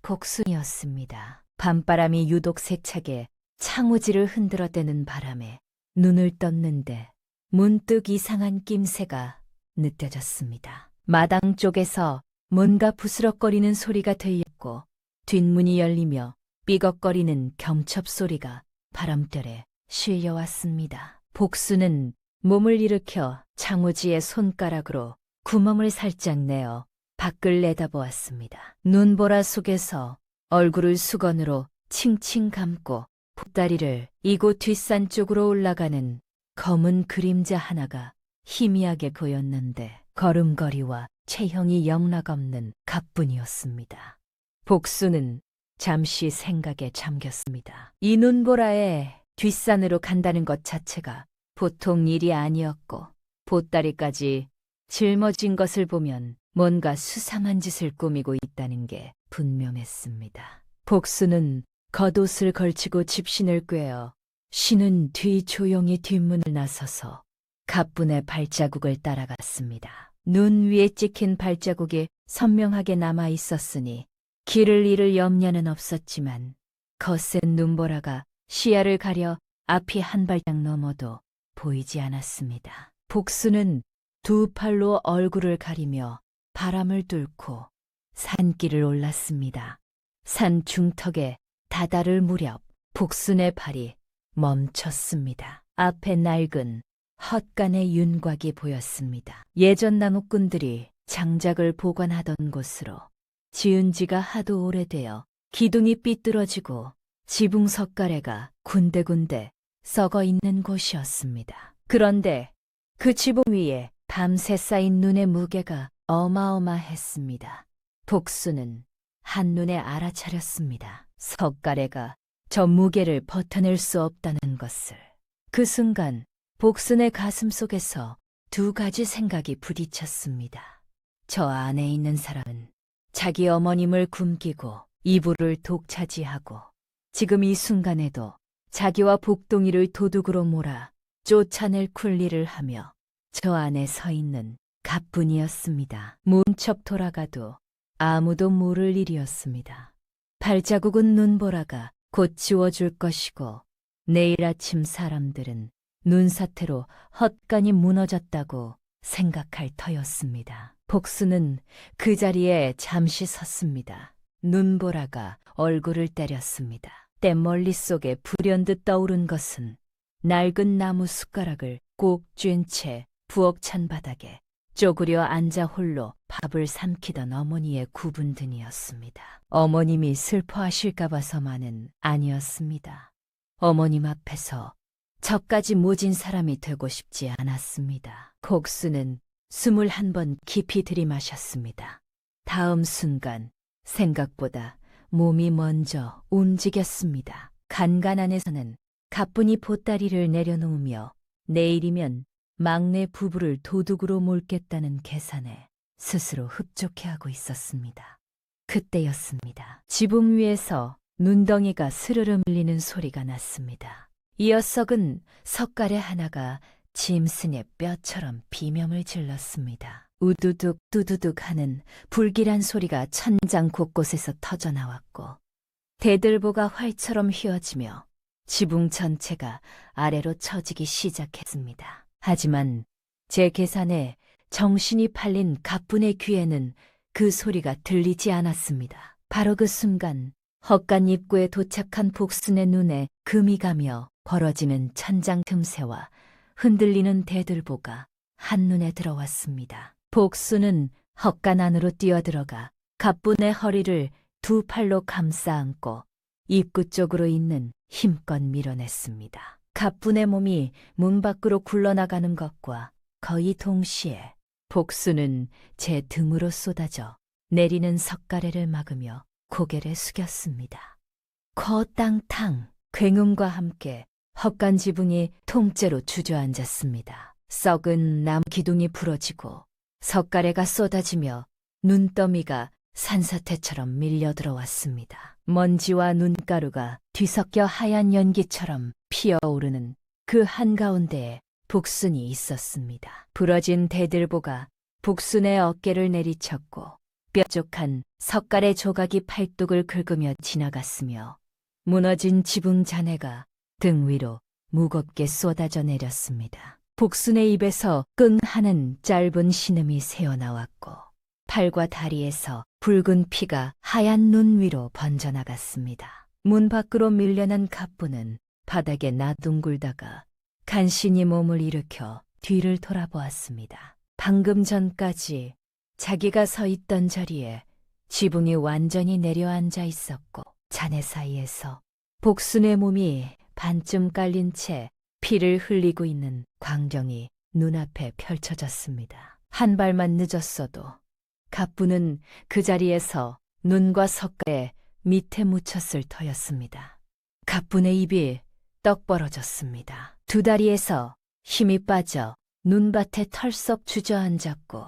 복순이었습니다. 밤바람이 유독 세차게 창호지를 흔들어대는 바람에 눈을 떴는데 문득 이상한 낌새가 느껴졌습니다. 마당 쪽에서 뭔가 부스럭거리는 소리가 들렸고 뒷문이 열리며 삐걱거리는 경첩소리가 바람결에 실려왔습니다. 복수는 몸을 일으켜 창호지의 손가락으로 구멍을 살짝 내어 밖을 내다보았습니다. 눈보라 속에서 얼굴을 수건으로 칭칭 감고 보따리를 이곳 뒷산 쪽으로 올라가는 검은 그림자 하나가 희미하게 보였는데 걸음걸이와 체형이 영락없는 갑분이었습니다. 복수는 잠시 생각에 잠겼습니다. 이 눈보라에 뒷산으로 간다는 것 자체가 보통 일이 아니었고 보따리까지 짊어진 것을 보면 뭔가 수상한 짓을 꾸미고 있다는 게 분명했습니다. 복수는 겉옷을 걸치고 집신을 꿰어 신은 뒤 조용히 뒷문을 나서서 갑분의 발자국을 따라갔습니다. 눈 위에 찍힌 발자국이 선명하게 남아 있었으니 길을 잃을 염려는 없었지만 거센 눈보라가 시야를 가려 앞이 한 발짝 넘어도 보이지 않았습니다. 복수는 두 팔로 얼굴을 가리며 바람을 뚫고 산길을 올랐습니다. 산 중턱에 다다를 무렵 복순의 발이 멈췄습니다. 앞에 낡은 헛간의 윤곽이 보였습니다. 예전 나무꾼들이 장작을 보관하던 곳으로 지은 지가 하도 오래되어 기둥이 삐뚤어지고 지붕 석가래가 군데군데 썩어 있는 곳이었습니다. 그런데 그 지붕 위에 밤새 쌓인 눈의 무게가 어마어마했습니다. 복수는 한눈에 알아차렸습니다. 석가래가 저 무게를 버텨낼 수 없다는 것을. 그 순간 복순의 가슴 속에서 두 가지 생각이 부딪혔습니다. 저 안에 있는 사람은 자기 어머님을 굶기고 이불을 독차지하고 지금 이 순간에도 자기와 복동이를 도둑으로 몰아 쫓아낼 쿨리를 하며 저 안에 서 있는 가뿐이었습니다. 문척 돌아가도 아무도 모를 일이었습니다. 발자국은 눈보라가 곧 지워줄 것이고 내일 아침 사람들은 눈사태로 헛간이 무너졌다고 생각할 터였습니다. 복수는 그 자리에 잠시 섰습니다. 눈보라가 얼굴을 때렸습니다. 때 멀릿속에 불현듯 떠오른 것은 낡은 나무 숟가락을 꼭 쥔 채 부엌 찬바닥에 쪼그려 앉아 홀로 밥을 삼키던 어머니의 구분 등이었습니다. 어머님이 슬퍼하실까 봐서만은 아니었습니다. 어머님 앞에서 저까지 모진 사람이 되고 싶지 않았습니다. 복수는 21번 깊이 들이마셨습니다. 다음 순간 생각보다 몸이 먼저 움직였습니다. 간간 안에서는 가뿐히 보따리를 내려놓으며 내일이면 막내 부부를 도둑으로 몰겠다는 계산에 스스로 흡족해하고 있었습니다. 그때였습니다. 지붕 위에서 눈덩이가 스르르 밀리는 소리가 났습니다. 이어 썩은 석가래 하나가 짐승의 뼈처럼 비명을 질렀습니다. 우두둑 두두둑 하는 불길한 소리가 천장 곳곳에서 터져나왔고 대들보가 활처럼 휘어지며 지붕 전체가 아래로 처지기 시작했습니다. 하지만 제 계산에 정신이 팔린 가뿐의 귀에는 그 소리가 들리지 않았습니다. 바로 그 순간 헛간 입구에 도착한 복순의 눈에 금이 가며 벌어지는 천장 틈새와 흔들리는 대들보가 한눈에 들어왔습니다. 복순은 헛간 안으로 뛰어들어가 가뿐의 허리를 두 팔로 감싸 안고 입구 쪽으로 있는 힘껏 밀어냈습니다. 가뿐의 몸이 문 밖으로 굴러나가는 것과 거의 동시에 복수는 제 등으로 쏟아져 내리는 석가래를 막으며 고개를 숙였습니다. 거땅탕 굉음과 함께 헛간 지붕이 통째로 주저앉았습니다. 썩은 나무 기둥이 부러지고 석가래가 쏟아지며 눈더미가 산사태처럼 밀려 들어왔습니다. 먼지와 눈가루가 뒤섞여 하얀 연기처럼 피어오르는 그 한가운데에 복순이 있었습니다. 부러진 대들보가 복순의 어깨를 내리쳤고 뾰족한 석가래 조각이 팔뚝을 긁으며 지나갔으며 무너진 지붕 잔해가 등 위로 무겁게 쏟아져 내렸습니다. 복순의 입에서 끙 하는 짧은 신음이 새어나왔고 팔과 다리에서 붉은 피가 하얀 눈 위로 번져나갔습니다. 문 밖으로 밀려난 가뿐은 바닥에 나둥글다가 간신히 몸을 일으켜 뒤를 돌아보았습니다. 방금 전까지 자기가 서 있던 자리에 지붕이 완전히 내려앉아 있었고 잔해 사이에서 복순의 몸이 반쯤 깔린 채 피를 흘리고 있는 광경이 눈앞에 펼쳐졌습니다. 한 발만 늦었어도 가뿐은 그 자리에서 눈과 석가에 밑에 묻혔을 터였습니다. 가뿐의 입이 떡 벌어졌습니다. 두 다리에서 힘이 빠져 눈밭에 털썩 주저앉았고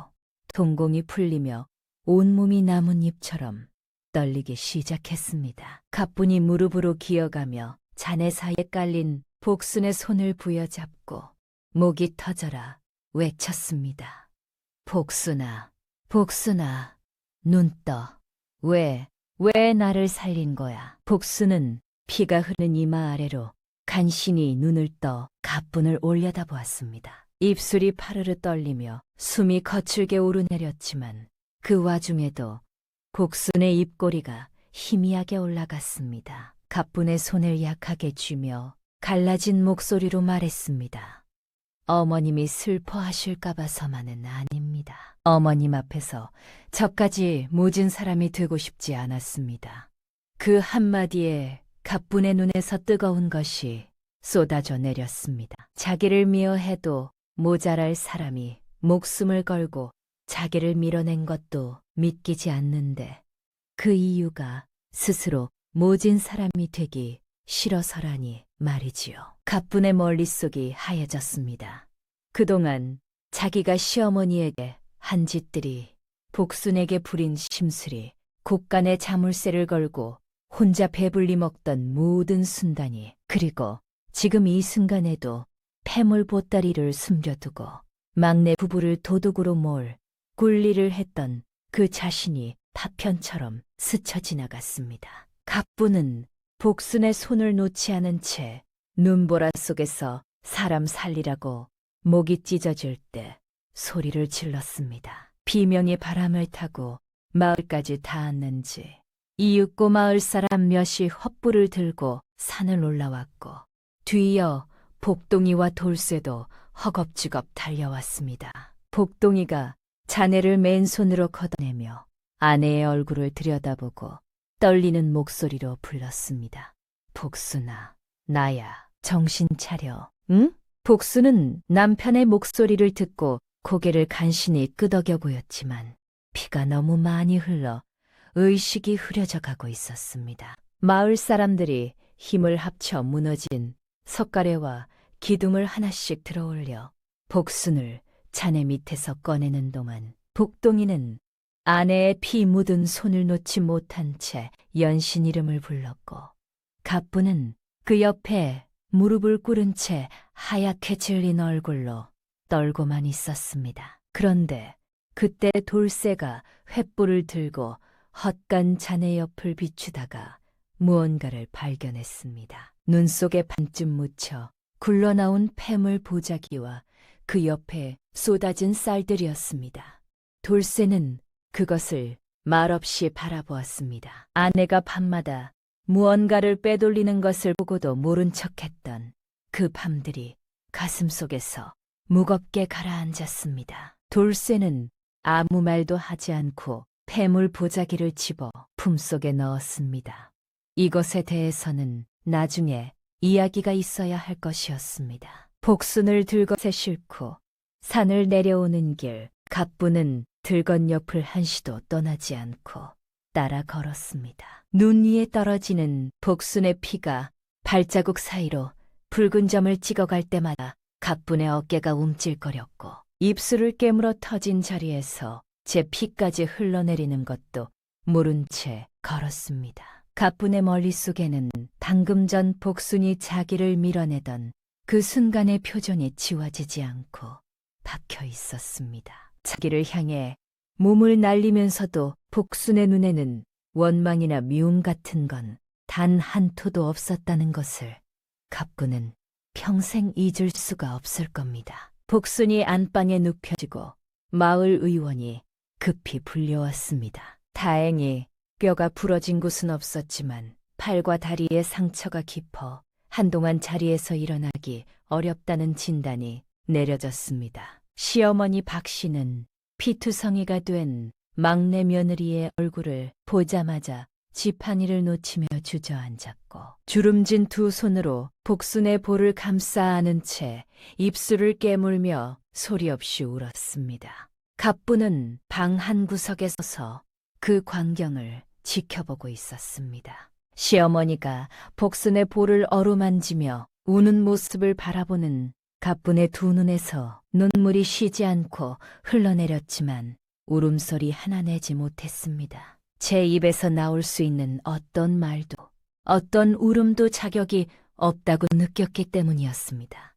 동공이 풀리며 온몸이 나뭇잎처럼 떨리기 시작했습니다. 가뿐이 무릎으로 기어가며 잔해 사이에 깔린 복순의 손을 부여잡고 목이 터져라 외쳤습니다. 복순아, 복순아, 눈 떠. 왜 나를 살린 거야? 복순은 피가 흐른 이마 아래로 간신히 눈을 떠 가뿐을 올려다보았습니다. 입술이 파르르 떨리며 숨이 거칠게 오르내렸지만 그 와중에도 복순의 입꼬리가 희미하게 올라갔습니다. 가뿐의 손을 약하게 쥐며 갈라진 목소리로 말했습니다. 어머님이 슬퍼하실까 봐서만은 아닙니다. 어머님 앞에서 저까지 모진 사람이 되고 싶지 않았습니다. 그 한마디에 가뿐의 눈에서 뜨거운 것이 쏟아져 내렸습니다. 자기를 미워해도 모자랄 사람이 목숨을 걸고 자기를 밀어낸 것도 믿기지 않는데 그 이유가 스스로 모진 사람이 되기 싫어서라니 말이지요. 가뿐의 머릿속이 하얘졌습니다. 그동안 자기가 시어머니에게 한 짓들이, 복순에게 부린 심술이, 곳간에 자물쇠를 걸고 혼자 배불리 먹던 모든 순간이, 그리고 지금 이 순간에도 폐물 보따리를 숨겨두고 막내 부부를 도둑으로 몰 굴리를 했던 그 자신이 파편처럼 스쳐 지나갔습니다. 가뿐은 복순의 손을 놓지 않은 채 눈보라 속에서 사람 살리라고 목이 찢어질 때 소리를 질렀습니다. 비명이 바람을 타고 마을까지 닿았는지 이윽고 마을 사람 몇이 헛불을 들고 산을 올라왔고 뒤이어 복동이와 돌쇠도 허겁지겁 달려왔습니다. 복동이가 자네를 맨손으로 걷어내며 아내의 얼굴을 들여다보고 떨리는 목소리로 불렀습니다. 복순아, 나야, 정신 차려, 응? 복순은 남편의 목소리를 듣고 고개를 간신히 끄덕여 보였지만 피가 너무 많이 흘러 의식이 흐려져 가고 있었습니다. 마을 사람들이 힘을 합쳐 무너진 석가래와 기둥을 하나씩 들어올려 복순을 자네 밑에서 꺼내는 동안 복동이는 아내의 피 묻은 손을 놓지 못한 채 연신 이름을 불렀고 가뿐은 그 옆에 무릎을 꿇은 채 하얗게 질린 얼굴로 떨고만 있었습니다. 그런데 그때 돌쇠가 횃불을 들고 헛간 자네 옆을 비추다가 무언가를 발견했습니다. 눈 속에 반쯤 묻혀 굴러나온 폐물 보자기와 그 옆에 쏟아진 쌀들이었습니다. 돌쇠는 그것을 말없이 바라보았습니다. 아내가 밤마다 무언가를 빼돌리는 것을 보고도 모른 척했던 그 밤들이 가슴속에서 무겁게 가라앉았습니다. 돌쇠는 아무 말도 하지 않고 폐물 보자기를 집어 품속에 넣었습니다. 이것에 대해서는 나중에 이야기가 있어야 할 것이었습니다. 복순을 들것에 싣고 산을 내려오는 길, 가뿐은 들건 옆을 한시도 떠나지 않고 따라 걸었습니다. 눈 위에 떨어지는 복순의 피가 발자국 사이로 붉은 점을 찍어갈 때마다 가뿐의 어깨가 움찔거렸고 입술을 깨물어 터진 자리에서 제 피까지 흘러내리는 것도 모른 채 걸었습니다. 가뿐의 머릿속에는 방금 전 복순이 자기를 밀어내던 그 순간의 표정이 지워지지 않고 박혀 있었습니다. 자기를 향해 몸을 날리면서도 복순의 눈에는 원망이나 미움 같은 건 단 한 토도 없었다는 것을 가뿐은 평생 잊을 수가 없을 겁니다. 복순이 안방에 눕혀지고 마을 의원이 급히 불려왔습니다. 다행히 뼈가 부러진 곳은 없었지만 팔과 다리에 상처가 깊어 한동안 자리에서 일어나기 어렵다는 진단이 내려졌습니다. 시어머니 박 씨는 피투성이가 된 막내 며느리의 얼굴을 보자마자 지팡이를 놓치며 주저앉았고 주름진 두 손으로 복순의 볼을 감싸 안은 채 입술을 깨물며 소리 없이 울었습니다. 가뿐은 방 한 구석에 서서 그 광경을 지켜보고 있었습니다. 시어머니가 복순의 볼을 어루만지며 우는 모습을 바라보는 가뿐의 두 눈에서 눈물이 쉬지 않고 흘러내렸지만 울음소리 하나 내지 못했습니다. 제 입에서 나올 수 있는 어떤 말도, 어떤 울음도 자격이 없다고 느꼈기 때문이었습니다.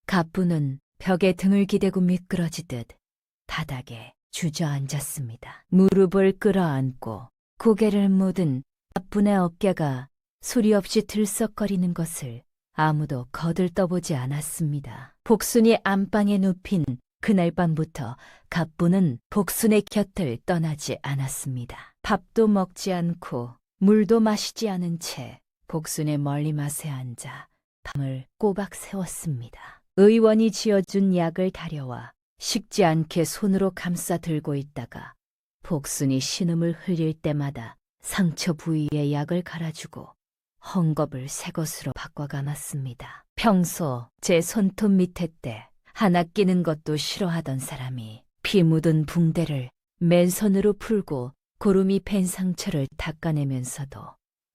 가뿐은 벽에 등을 기대고 미끄러지듯 바닥에 주저앉았습니다. 무릎을 끌어안고 고개를 묻은 가뿐의 어깨가 소리 없이 들썩거리는 것을 아무도 거들떠보지 않았습니다. 복순이 안방에 눕힌 그날 밤부터 가뿐은 복순의 곁을 떠나지 않았습니다. 밥도 먹지 않고 물도 마시지 않은 채 복순의 멀리맛에 앉아 밤을 꼬박 새웠습니다. 의원이 지어준 약을 다려와 식지 않게 손으로 감싸 들고 있다가 복순이 신음을 흘릴 때마다 상처 부위에 약을 갈아주고 헝겊을 새 것으로 바꿔 감았습니다. 평소 제 손톱 밑에 때 하나 끼는 것도 싫어하던 사람이 피 묻은 붕대를 맨손으로 풀고 고름이 팬 상처를 닦아내면서도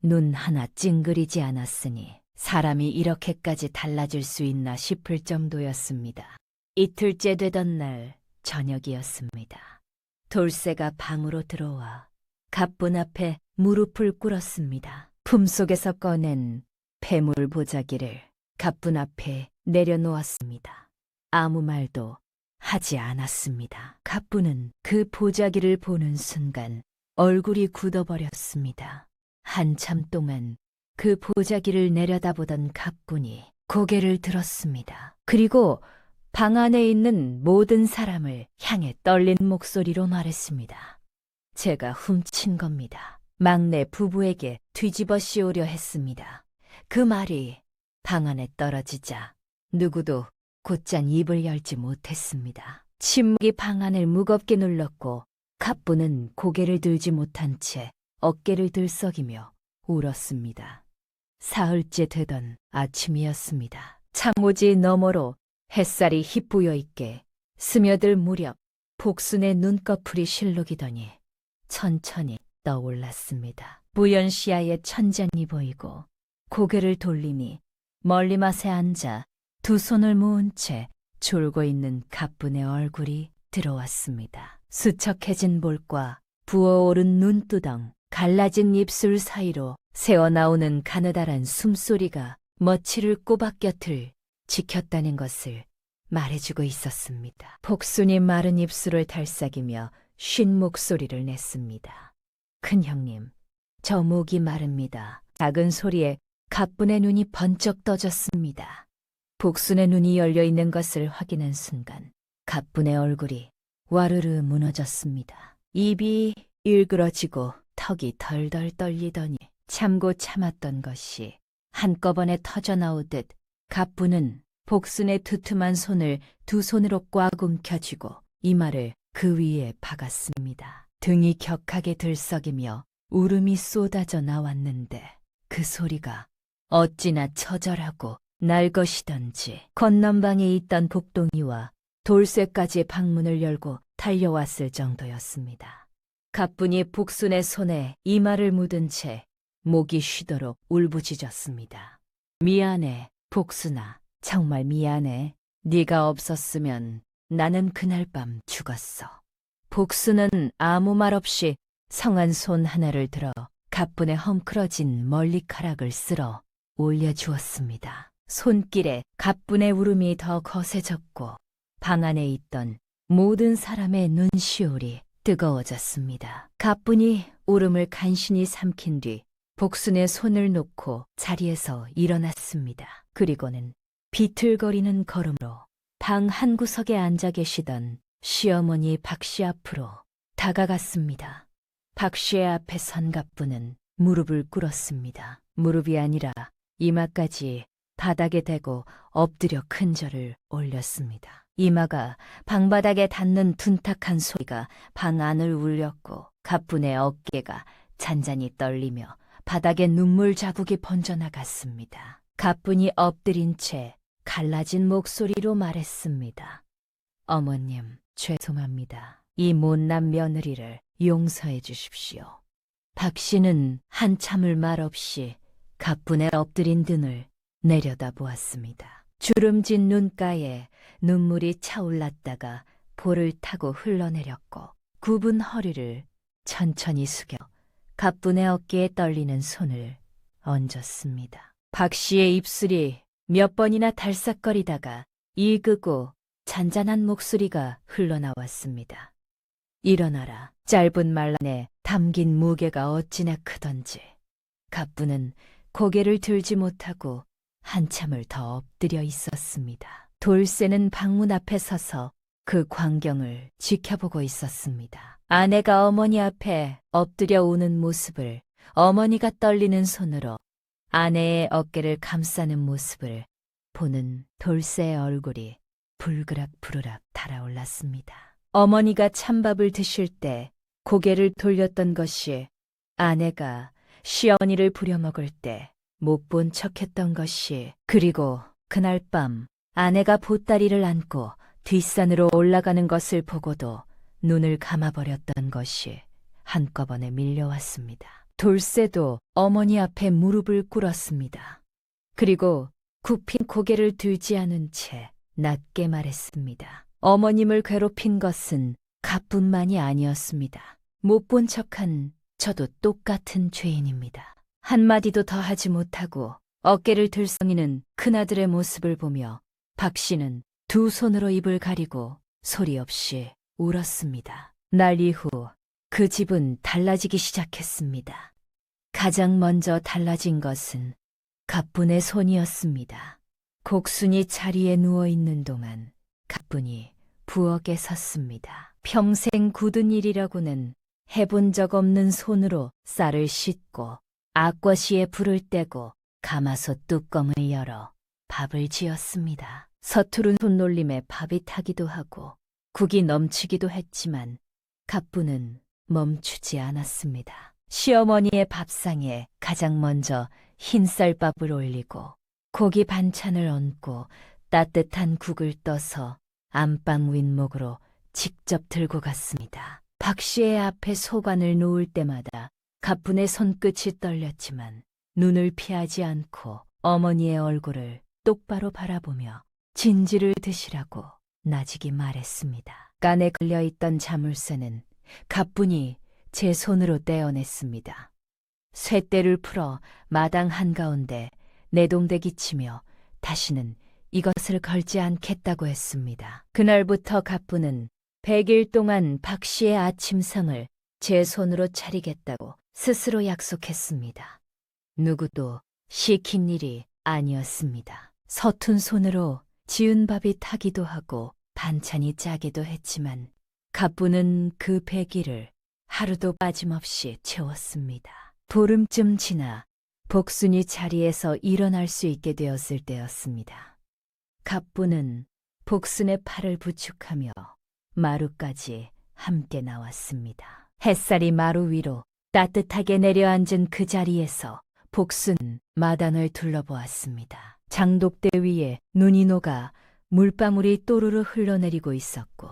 눈 하나 찡그리지 않았으니 사람이 이렇게까지 달라질 수 있나 싶을 정도였습니다. 이틀째 되던 날 저녁이었습니다. 돌쇠가 방으로 들어와 갑분 앞에 무릎을 꿇었습니다. 품속에서 꺼낸 폐물 보자기를 갑분 앞에 내려놓았습니다. 아무 말도 하지 않았습니다. 갑분은 그 보자기를 보는 순간 얼굴이 굳어버렸습니다. 한참 동안 그 보자기를 내려다보던 갑분이 고개를 들었습니다. 그리고 방 안에 있는 모든 사람을 향해 떨린 목소리로 말했습니다. 제가 훔친 겁니다. 막내 부부에게 뒤집어 씌우려 했습니다. 그 말이 방 안에 떨어지자 누구도 곧장 입을 열지 못했습니다. 침묵이 방 안을 무겁게 눌렀고 갑분은 고개를 들지 못한 채 어깨를 들썩이며 울었습니다. 사흘째 되던 아침이었습니다. 창호지 너머로 햇살이 휘뿌여 있게 스며들 무렵 복순의 눈꺼풀이 실룩이더니 천천히 떠올랐습니다. 부연 시야에 천장이 보이고 고개를 돌리니 멀리맛에 앉아 두 손을 모은 채 졸고 있는 갑분의 얼굴이 들어왔습니다. 수척해진 볼과 부어오른 눈두덩, 갈라진 입술 사이로 새어나오는 가느다란 숨소리가 머치를 꼬박 곁을 지켰다는 것을 말해주고 있었습니다. 복순이 마른 입술을 달싹이며 쉰 목소리를 냈습니다. 큰형님, 저 목이 마릅니다. 작은 소리에 갑분의 눈이 번쩍 떠졌습니다. 복순의 눈이 열려있는 것을 확인한 순간 갑분의 얼굴이 와르르 무너졌습니다. 입이 일그러지고 턱이 덜덜 떨리더니 참고 참았던 것이 한꺼번에 터져나오듯 갑분은 복순의 두툼한 손을 두 손으로 꽉 움켜쥐고 이마를 그 위에 박았습니다. 등이 격하게 들썩이며 울음이 쏟아져 나왔는데 그 소리가 어찌나 처절하고 날것이던지 건넌방에 있던 복동이와 돌쇠까지 방문을 열고 달려왔을 정도였습니다. 갑분이 복순의 손에 이마를 묻은 채 목이 쉬도록 울부짖었습니다. 미안해, 복순아. 정말 미안해. 네가 없었으면 나는 그날 밤 죽었어. 복순은 아무 말 없이 성한 손 하나를 들어 갑분의 헝클어진 머리카락을 쓸어 올려주었습니다. 손길에 갑분의 울음이 더 거세졌고 방 안에 있던 모든 사람의 눈시울이 뜨거워졌습니다. 갑분이 울음을 간신히 삼킨 뒤 복순의 손을 놓고 자리에서 일어났습니다. 그리고는 비틀거리는 걸음으로 방 한구석에 앉아 계시던 시어머니 박씨 앞으로 다가갔습니다. 박씨의 앞에 선 갑분은 무릎을 꿇었습니다. 무릎이 아니라 이마까지 바닥에 대고 엎드려 큰 절을 올렸습니다. 이마가 방바닥에 닿는 둔탁한 소리가 방 안을 울렸고 갑분의 어깨가 잔잔히 떨리며 바닥에 눈물 자국이 번져나갔습니다. 갑분이 엎드린 채 갈라진 목소리로 말했습니다. 어머님, 죄송합니다. 이 못난 며느리를 용서해 주십시오. 박씨는 한참을 말없이 갑분의 엎드린 등을 내려다보았습니다. 주름진 눈가에 눈물이 차올랐다가 볼을 타고 흘러내렸고 굽은 허리를 천천히 숙여 갑분의 어깨에 떨리는 손을 얹었습니다. 박씨의 입술이 몇 번이나 달싹거리다가 이그고 잔잔한 목소리가 흘러나왔습니다. 일어나라. 짧은 말 안에 담긴 무게가 어찌나 크던지. 갑분은 고개를 들지 못하고 한참을 더 엎드려 있었습니다. 돌쇠는 방문 앞에 서서 그 광경을 지켜보고 있었습니다. 아내가 어머니 앞에 엎드려 우는 모습을, 어머니가 떨리는 손으로 아내의 어깨를 감싸는 모습을 보는 돌쇠의 얼굴이 불그락부르락 달아올랐습니다. 어머니가 찬밥을 드실 때 고개를 돌렸던 것이, 아내가 시어머니를 부려먹을 때 못 본 척했던 것이, 그리고 그날 밤 아내가 보따리를 안고 뒷산으로 올라가는 것을 보고도 눈을 감아버렸던 것이 한꺼번에 밀려왔습니다. 돌쇠도 어머니 앞에 무릎을 꿇었습니다. 그리고 굽힌 고개를 들지 않은 채 낮게 말했습니다. 어머님을 괴롭힌 것은 가뿐만이 아니었습니다. 못 본 척한 저도 똑같은 죄인입니다. 한마디도 더 하지 못하고 어깨를 들썩이는 큰아들의 모습을 보며 박 씨는 두 손으로 입을 가리고 소리 없이 울었습니다. 날 이후 그 집은 달라지기 시작했습니다. 가장 먼저 달라진 것은 가뿐의 손이었습니다. 곡순이 자리에 누워있는 동안 가뿐이 부엌에 섰습니다. 평생 굳은 일이라고는 해본 적 없는 손으로 쌀을 씻고 악과시에 불을 떼고 가마솥 뚜껑을 열어 밥을 지었습니다. 서투른 손놀림에 밥이 타기도 하고 국이 넘치기도 했지만 가뿐은 멈추지 않았습니다. 시어머니의 밥상에 가장 먼저 흰쌀밥을 올리고 고기 반찬을 얹고 따뜻한 국을 떠서 안방 윗목으로 직접 들고 갔습니다. 박 씨의 앞에 소반을 놓을 때마다 가뿐의 손끝이 떨렸지만 눈을 피하지 않고 어머니의 얼굴을 똑바로 바라보며 진지를 드시라고 나직이 말했습니다. 깐에 걸려있던 자물쇠는 가뿐이 제 손으로 떼어냈습니다. 쇳대를 풀어 마당 한가운데 내동대기 치며 다시는 이것을 걸지 않겠다고 했습니다. 그날부터 가뿐은 100일 동안 박 씨의 아침상을 제 손으로 차리겠다고 스스로 약속했습니다. 누구도 시킨 일이 아니었습니다. 서툰 손으로 지은 밥이 타기도 하고 반찬이 짜기도 했지만 가뿐은 그 100일을 하루도 빠짐없이 채웠습니다. 보름쯤 지나 복순이 자리에서 일어날 수 있게 되었을 때였습니다. 가뿐은 복순의 팔을 부축하며 마루까지 함께 나왔습니다. 햇살이 마루 위로 따뜻하게 내려앉은 그 자리에서 복순은 마당을 둘러보았습니다. 장독대 위에 눈이 녹아 물방울이 또르르 흘러내리고 있었고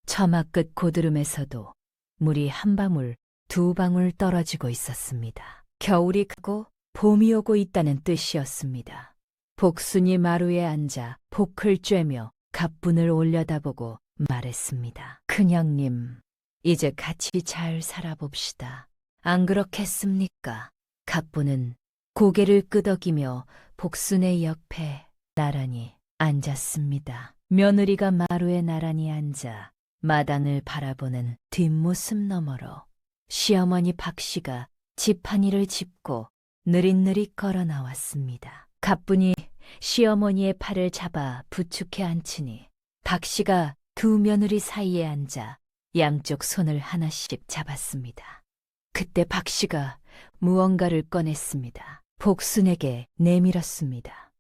처마 끝 고드름에서도 물이 한 방울, 두 방울 떨어지고 있었습니다. 겨울이 가고 봄이 오고 있다는 뜻이었습니다. 복순이 마루에 앉아 복을 쬐며 가뿐을 올려다보고 말했습니다. 큰형님, 이제 같이 잘 살아봅시다. 안 그렇겠습니까? 가뿐은 고개를 끄덕이며 복순의 옆에 나란히 앉았습니다. 며느리가 마루에 나란히 앉아 마당을 바라보는 뒷모습 너머로 시어머니 박 씨가 지팡이를 짚고 느릿느릿 걸어 나왔습니다. 가뿐이 시어머니의 팔을 잡아 부축해 앉히니 박 씨가 두 며느리 사이에 앉아 양쪽 손을 하나씩 잡았습니다. 그때 박 씨가 무언가를 꺼냈습니다. 복순에게 내밀었습니다.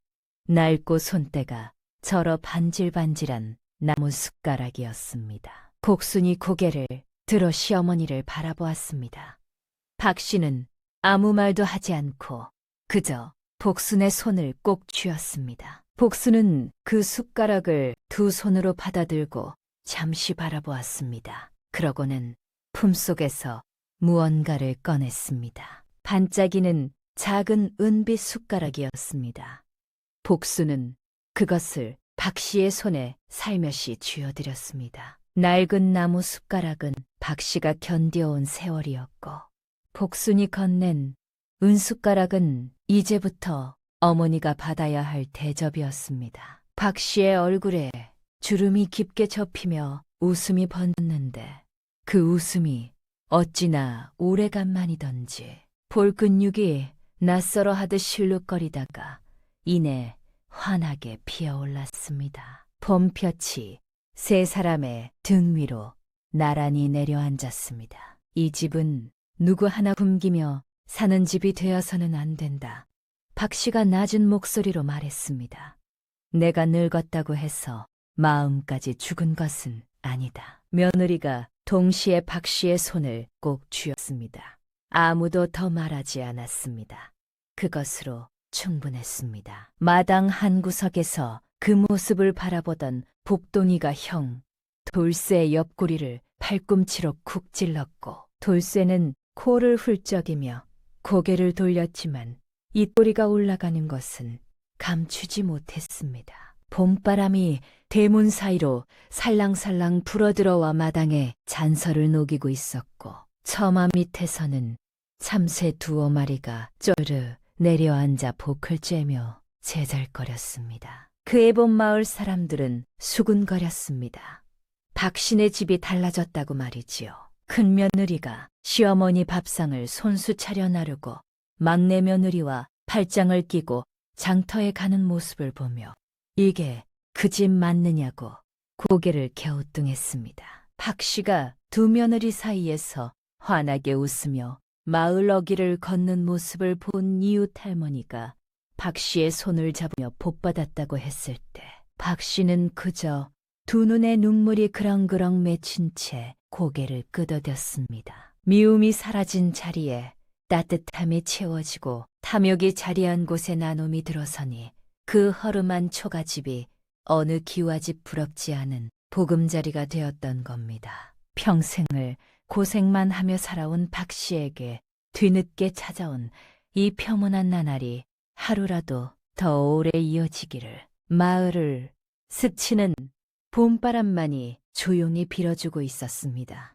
낡고 손때가 절어 반질반질한 나무 숟가락이었습니다. 복순이 고개를 들어 시어머니를 바라보았습니다. 박 씨는 아무 말도 하지 않고 그저 복순의 손을 꼭 쥐었습니다. 복순은 그 숟가락을 두 손으로 받아들고 잠시 바라보았습니다. 그러고는 품속에서 무언가를 꺼냈습니다. 반짝이는 작은 은빛 숟가락이었습니다. 복순은 그것을 박 씨의 손에 살며시 쥐어드렸습니다. 낡은 나무 숟가락은 박 씨가 견뎌온 세월이었고 복순이 건넨 은숟가락은 이제부터 어머니가 받아야 할 대접이었습니다. 박 씨의 얼굴에 주름이 깊게 접히며 웃음이 번졌는데 그 웃음이 어찌나 오래간만이던지 볼근육이 낯설어 하듯 실룩거리다가 이내 환하게 피어올랐습니다. 봄볕이 세 사람의 등 위로 나란히 내려앉았습니다. 이 집은 누구 하나 굶기며 사는 집이 되어서는 안 된다. 박 씨가 낮은 목소리로 말했습니다. 내가 늙었다고 해서 마음까지 죽은 것은 아니다. 며느리가 동시에 박 씨의 손을 꼭 쥐었습니다. 아무도 더 말하지 않았습니다. 그것으로 충분했습니다. 마당 한 구석에서 그 모습을 바라보던 복동이가 형, 돌쇠의 옆구리를 팔꿈치로 쿡 찔렀고, 돌쇠는 코를 훌쩍이며 고개를 돌렸지만 입꼬리가 올라가는 것은 감추지 못했습니다. 봄바람이 대문 사이로 살랑살랑 불어들어와 마당에 잔설을 녹이고 있었고, 처마 밑에서는 참새 두어 마리가 쪼르 내려앉아 복을 쬐며 제잘거렸습니다. 그에 본 마을 사람들은 수군거렸습니다. 박신의 집이 달라졌다고 말이지요. 큰 며느리가 시어머니 밥상을 손수 차려 나르고 막내 며느리와 팔짱을 끼고 장터에 가는 모습을 보며 이게 그 집 맞느냐고 고개를 갸우뚱했습니다. 박 씨가 두 며느리 사이에서 환하게 웃으며 마을 어귀를 걷는 모습을 본 이웃 할머니가 박 씨의 손을 잡으며 복받았다고 했을 때 박 씨는 그저 두 눈에 눈물이 그렁그렁 맺힌 채 고개를 끄덕였습니다. 미움이 사라진 자리에 따뜻함이 채워지고 탐욕이 자리한 곳에 나눔이 들어서니 그 허름한 초가집이 어느 기와집 부럽지 않은 보금자리가 되었던 겁니다. 평생을 고생만 하며 살아온 박 씨에게 뒤늦게 찾아온 이 평온한 나날이 하루라도 더 오래 이어지기를 마을을 스치는 봄바람만이 조용히 빌어주고 있었습니다.